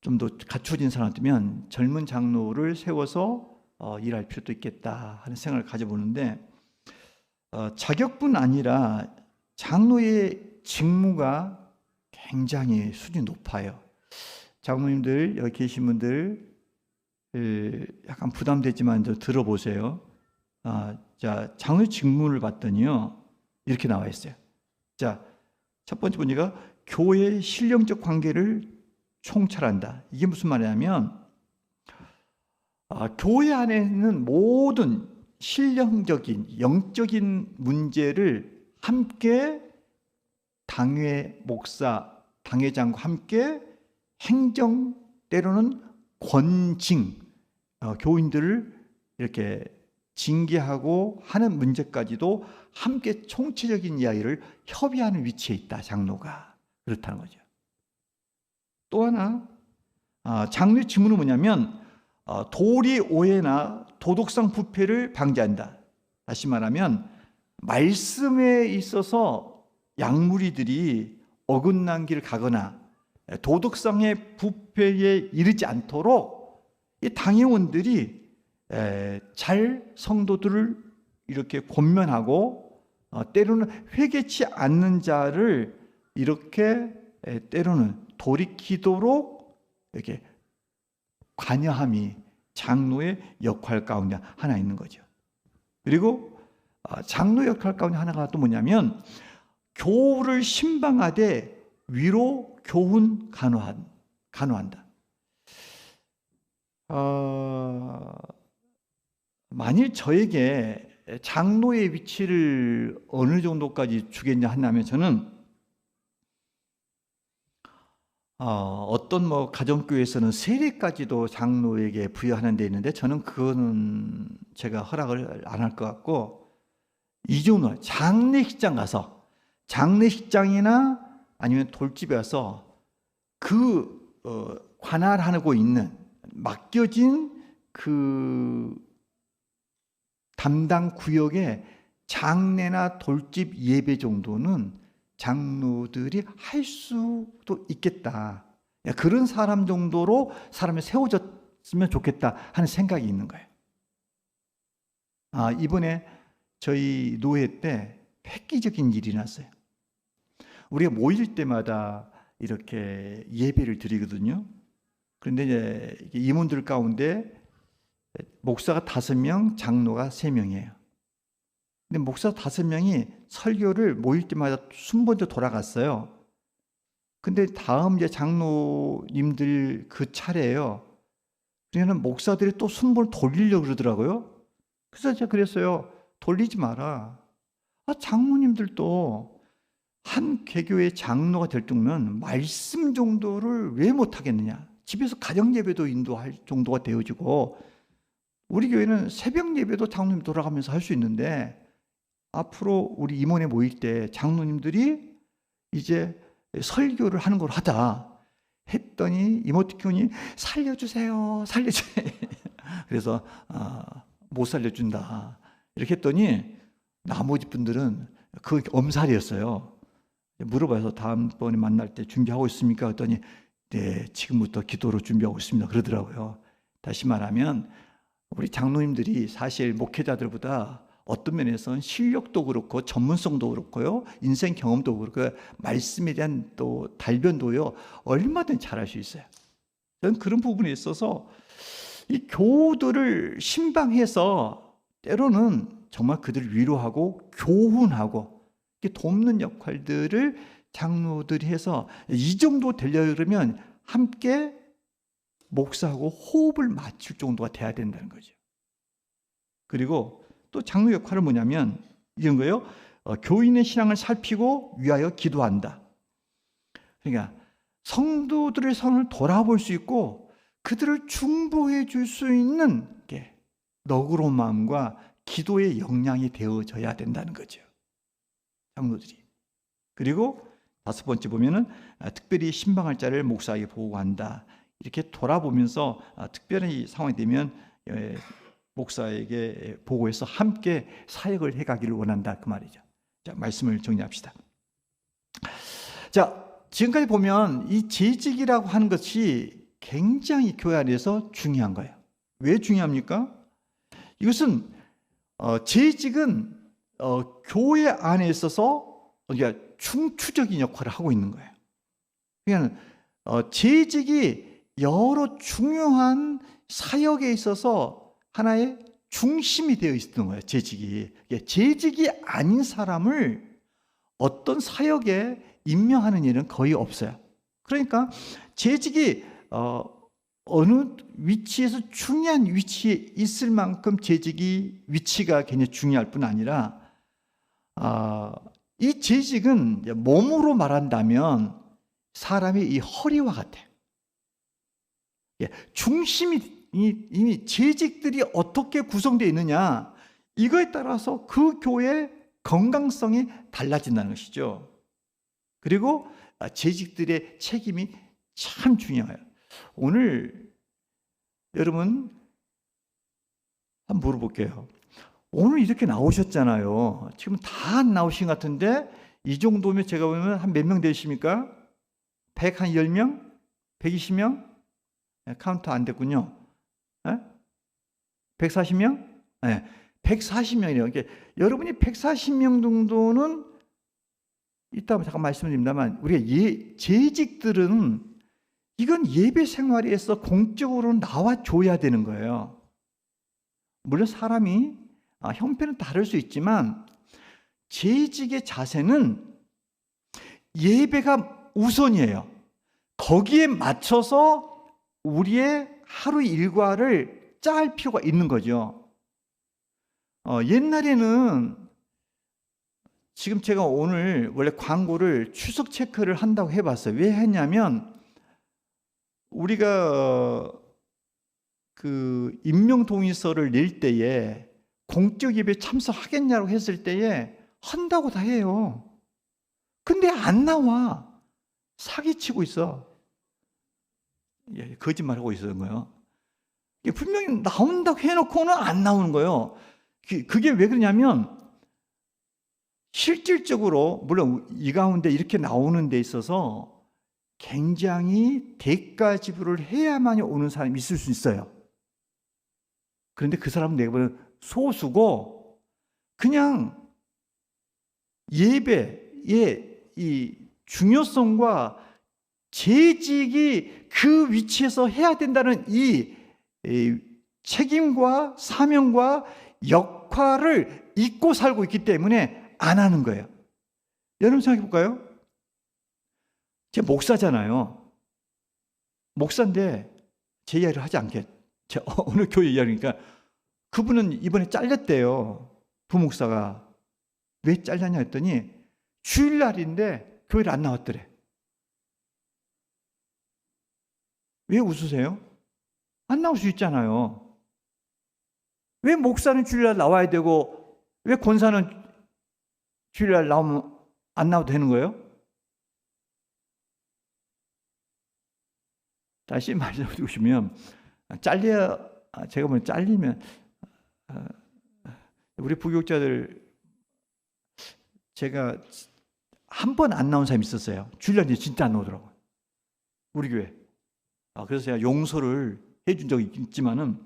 좀 더 갖춰진 사람들면 젊은 장로를 세워서 일할 필요도 있겠다 하는 생각을 가져보는데, 자격뿐 아니라 장로의 직무가 굉장히 수준이 높아요. 장로님들 여기 계신 분들 약간 부담되지만 들어보세요. 자, 장로의 직무를 봤더니요 이렇게 나와 있어요. 자, 첫 번째 문제가 교회의 신령적 관계를 총찰한다. 이게 무슨 말이냐면 교회 안에 있는 모든 신령적인 영적인 문제를 함께 당회 목사, 당회장과 함께 행정, 때로는 권징, 교인들을 이렇게 징계하고 하는 문제까지도 함께 총체적인 이야기를 협의하는 위치에 있다. 장로가 그렇다는 거죠. 또 하나 장로의 직무는 뭐냐면 도리 오해나 도덕성 부패를 방지한다. 다시 말하면 말씀에 있어서 양무리들이 어긋난 길을 가거나 도덕성의 부패에 이르지 않도록 이 당회원들이 잘 성도들을 이렇게 권면하고 때로는 회개치 않는 자를 이렇게 때로는 돌이키도록 이렇게 관여함이 장로의 역할 가운데 하나 있는 거죠. 그리고 장로 역할 가운데 하나가 또 뭐냐면 교우를 신방하되 위로 교훈 간호한다. 만일 저에게 장로의 위치를 어느 정도까지 주겠냐 한다면 저는 어떤 가정교회에서는 세례까지도 장로에게 부여하는 데 있는데 저는 그거는 제가 허락을 안 할 것 같고, 이 정도 장례식장 가서 장례식장이나 아니면 돌집에 가서 관할하고 있는 맡겨진 그 담당 구역의 장례나 돌집 예배 정도는 장로들이 할 수도 있겠다. 그런 사람 정도로 사람이 세워졌으면 좋겠다 하는 생각이 있는 거예요. 이번에 저희 노회 때 획기적인 일이 났어요. 우리가 모일 때마다 이렇게 예배를 드리거든요. 그런데 이제 임원들 가운데 목사가 5명, 장로가 3명이에요. 근데 목사 5명이 설교를 모일 때마다 순번대로 돌아갔어요. 근데 다음 이제 장로님들 그 차례예요. 그러면 목사들이 또 순번을 돌리려고 그러더라고요. 그래서 제가 그랬어요. 돌리지 마라. 장로님들도 한 개교의 장로가 될 정도면 말씀 정도를 왜 못하겠느냐. 집에서 가정 예배도 인도할 정도가 되어지고, 우리 교회는 새벽 예배도 장로님 돌아가면서 할 수 있는데, 앞으로 우리 임원회 모일 때 장로님들이 이제 설교를 하는 걸 하다 했더니 이모티콘이 살려주세요. 그래서 못 살려준다. 이렇게 했더니 나머지 분들은 그 엄살이었어요. 물어봐서 다음번에 만날 때 준비하고 있습니까? 했더니 네, 지금부터 기도로 준비하고 있습니다. 그러더라고요. 다시 말하면 우리 장로님들이 사실 목회자들보다 어떤 면에서는 실력도 그렇고 전문성도 그렇고요, 인생 경험도 그렇고 말씀에 대한 또 달변도요 얼마든지 잘할 수 있어요. 저는 그런 부분에 있어서 이 교우들을 신방해서 때로는 정말 그들을 위로하고 교훈하고 이렇게 돕는 역할들을 장로들이 해서 이 정도 되려 그러면 함께 목사하고 호흡을 맞출 정도가 돼야 된다는 거죠. 그리고 또 장로 역할은 뭐냐면 이런 거예요. 교인의 신앙을 살피고 위하여 기도한다. 그러니까 성도들의 성을 돌아볼 수 있고 그들을 중보해 줄 수 있는 게 너그러운 마음과 기도의 역량이 되어져야 된다는 거죠. 장로들이. 그리고 다섯 번째 보면은 특별히 신방할 자를 목사에게 보고한다. 이렇게 돌아보면서 특별한 상황이 되면 목사에게 보고해서 함께 사역을 해가기를 원한다 그 말이죠. 자, 말씀을 정리합시다. 자, 지금까지 보면 이 재직이라고 하는 것이 굉장히 교회 안에서 중요한 거예요. 왜 중요합니까? 이것은 재직은 교회 안에 있어서 그러니까 중추적인 역할을 하고 있는 거예요. 그러니까 재직이 여러 중요한 사역에 있어서 하나의 중심이 되어 있는 거예요. 재직이 아닌 사람을 어떤 사역에 임명하는 일은 거의 없어요. 그러니까 재직이 어느 위치에서 중요한 위치에 있을 만큼 재직이 위치가 굉장히 중요할 뿐 아니라 이 재직은 몸으로 말한다면 사람의 이 허리와 같아요. 중심이 이미 재직들이 어떻게 구성되어 있느냐 이거에 따라서 그 교회의 건강성이 달라진다는 것이죠. 그리고 재직들의 책임이 참 중요해요. 오늘 여러분 한번 물어볼게요. 오늘 이렇게 나오셨잖아요. 지금 다 안 나오신 것 같은데 이 정도면 제가 보면 한 몇 명 되십니까? 110명? 120명? 카운트 안 됐군요. 140명? 네, 140명이래요. 그러니까 여러분이 140명 정도는 이따 잠깐 말씀드립니다만 우리가 재직들은 이건 예배 생활에서 공적으로 나와줘야 되는 거예요. 물론 사람이 형편은 다를 수 있지만 재직의 자세는 예배가 우선이에요. 거기에 맞춰서 우리의 하루 일과를 짤 필요가 있는 거죠. 옛날에는 지금 제가 오늘 원래 광고를 추석 체크를 한다고 해봤어요. 왜 했냐면 우리가 그 임명동의서를 낼 때에 공적 예배에 참석하겠냐고 했을 때에 한다고 다 해요. 근데 안 나와. 사기치고 있어. 거짓말하고 있는 거예요. 분명히 나온다고 해놓고는 안 나오는 거예요. 그게 왜 그러냐면 실질적으로 물론 이 가운데 이렇게 나오는 데 있어서 굉장히 대가 지불을 해야만 오는 사람이 있을 수 있어요. 그런데 그 사람은 내가 보는 소수고 그냥 예배의 이 중요성과 재직이 그 위치에서 해야 된다는 이 책임과 사명과 역할을 잊고 살고 있기 때문에 안 하는 거예요. 여러분 생각해 볼까요? 제가 목사잖아요. 목사인데 제 이야기를 하지 않게 제가 어느 교회 이야기니까 그분은 이번에 잘렸대요. 부목사가. 왜 잘렸냐 했더니 주일날인데 교회를 안 나왔더래. 왜 웃으세요? 안 나올 수 있잖아요. 왜 목사는 주일날 나와야 되고 왜 권사는 주일날 나오면 안 나와도 되는 거예요? 다시 말씀드리고 싶으면 제가 보면 잘리면 우리 부교육자들 제가 한 번 안 나온 사람이 있었어요. 주일날 진짜 안 나오더라고요. 우리 교회. 그래서 제가 용서를 해준 적이 있지만은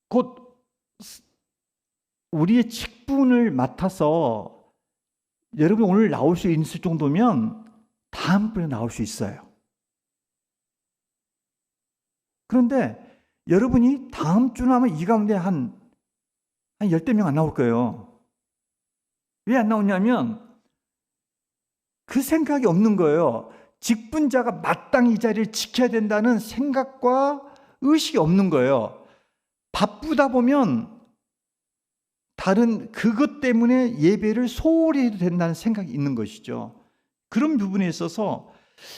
곧 우리의 직분을 맡아서 여러분 오늘 나올 수 있을 정도면 다음번에 나올 수 있어요. 그런데 여러분이 다음 주나 하면 이 가운데 한 10대 명 안 나올 거예요. 왜 안 나오냐면 그 생각이 없는 거예요. 직분자가 마땅히 이 자리를 지켜야 된다는 생각과 의식이 없는 거예요. 바쁘다 보면 다른 그것 때문에 예배를 소홀히 해도 된다는 생각이 있는 것이죠. 그런 부분에 있어서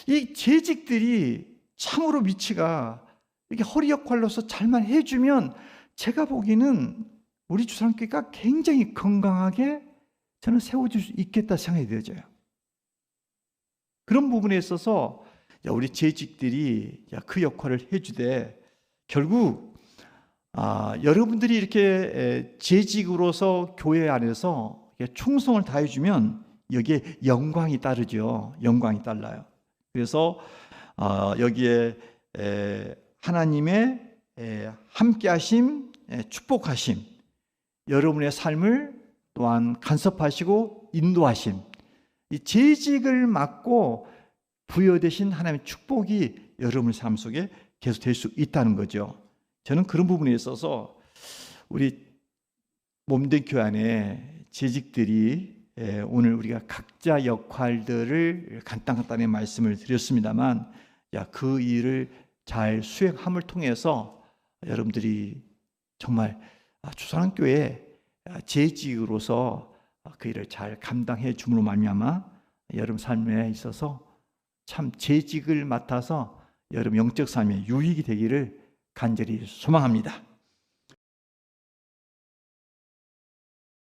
이 재직들이 참으로 위치가 이렇게 허리 역할로서 잘만 해주면 제가 보기에는 우리 주상교회가 굉장히 건강하게 저는 세워질 수 있겠다 생각이 되어져요. 그런 부분에 있어서 우리 재직들이 그 역할을 해주되 결국 여러분들이 이렇게 재직으로서 교회 안에서 충성을 다해주면 여기에 영광이 따르죠. 영광이 달라요. 그래서 여기에 하나님의 함께하심, 축복하심, 여러분의 삶을 또한 간섭하시고 인도하심, 이 재직을 맡고 부여되신 하나님의 축복이 여러분의 삶 속에 계속 될 수 있다는 거죠. 저는 그런 부분에 있어서 우리 몸된 교회 안에 재직들이 오늘 우리가 각자 역할들을 간단히 말씀을 드렸습니다만 그 일을 잘 수행함을 통해서 여러분들이 정말 주산교회 재직으로서 그 일을 잘 감당해 줌으로 말미암아 여러분 삶에 있어서 참 재직을 맡아서 여러분 영적 삶에 유익이 되기를 간절히 소망합니다.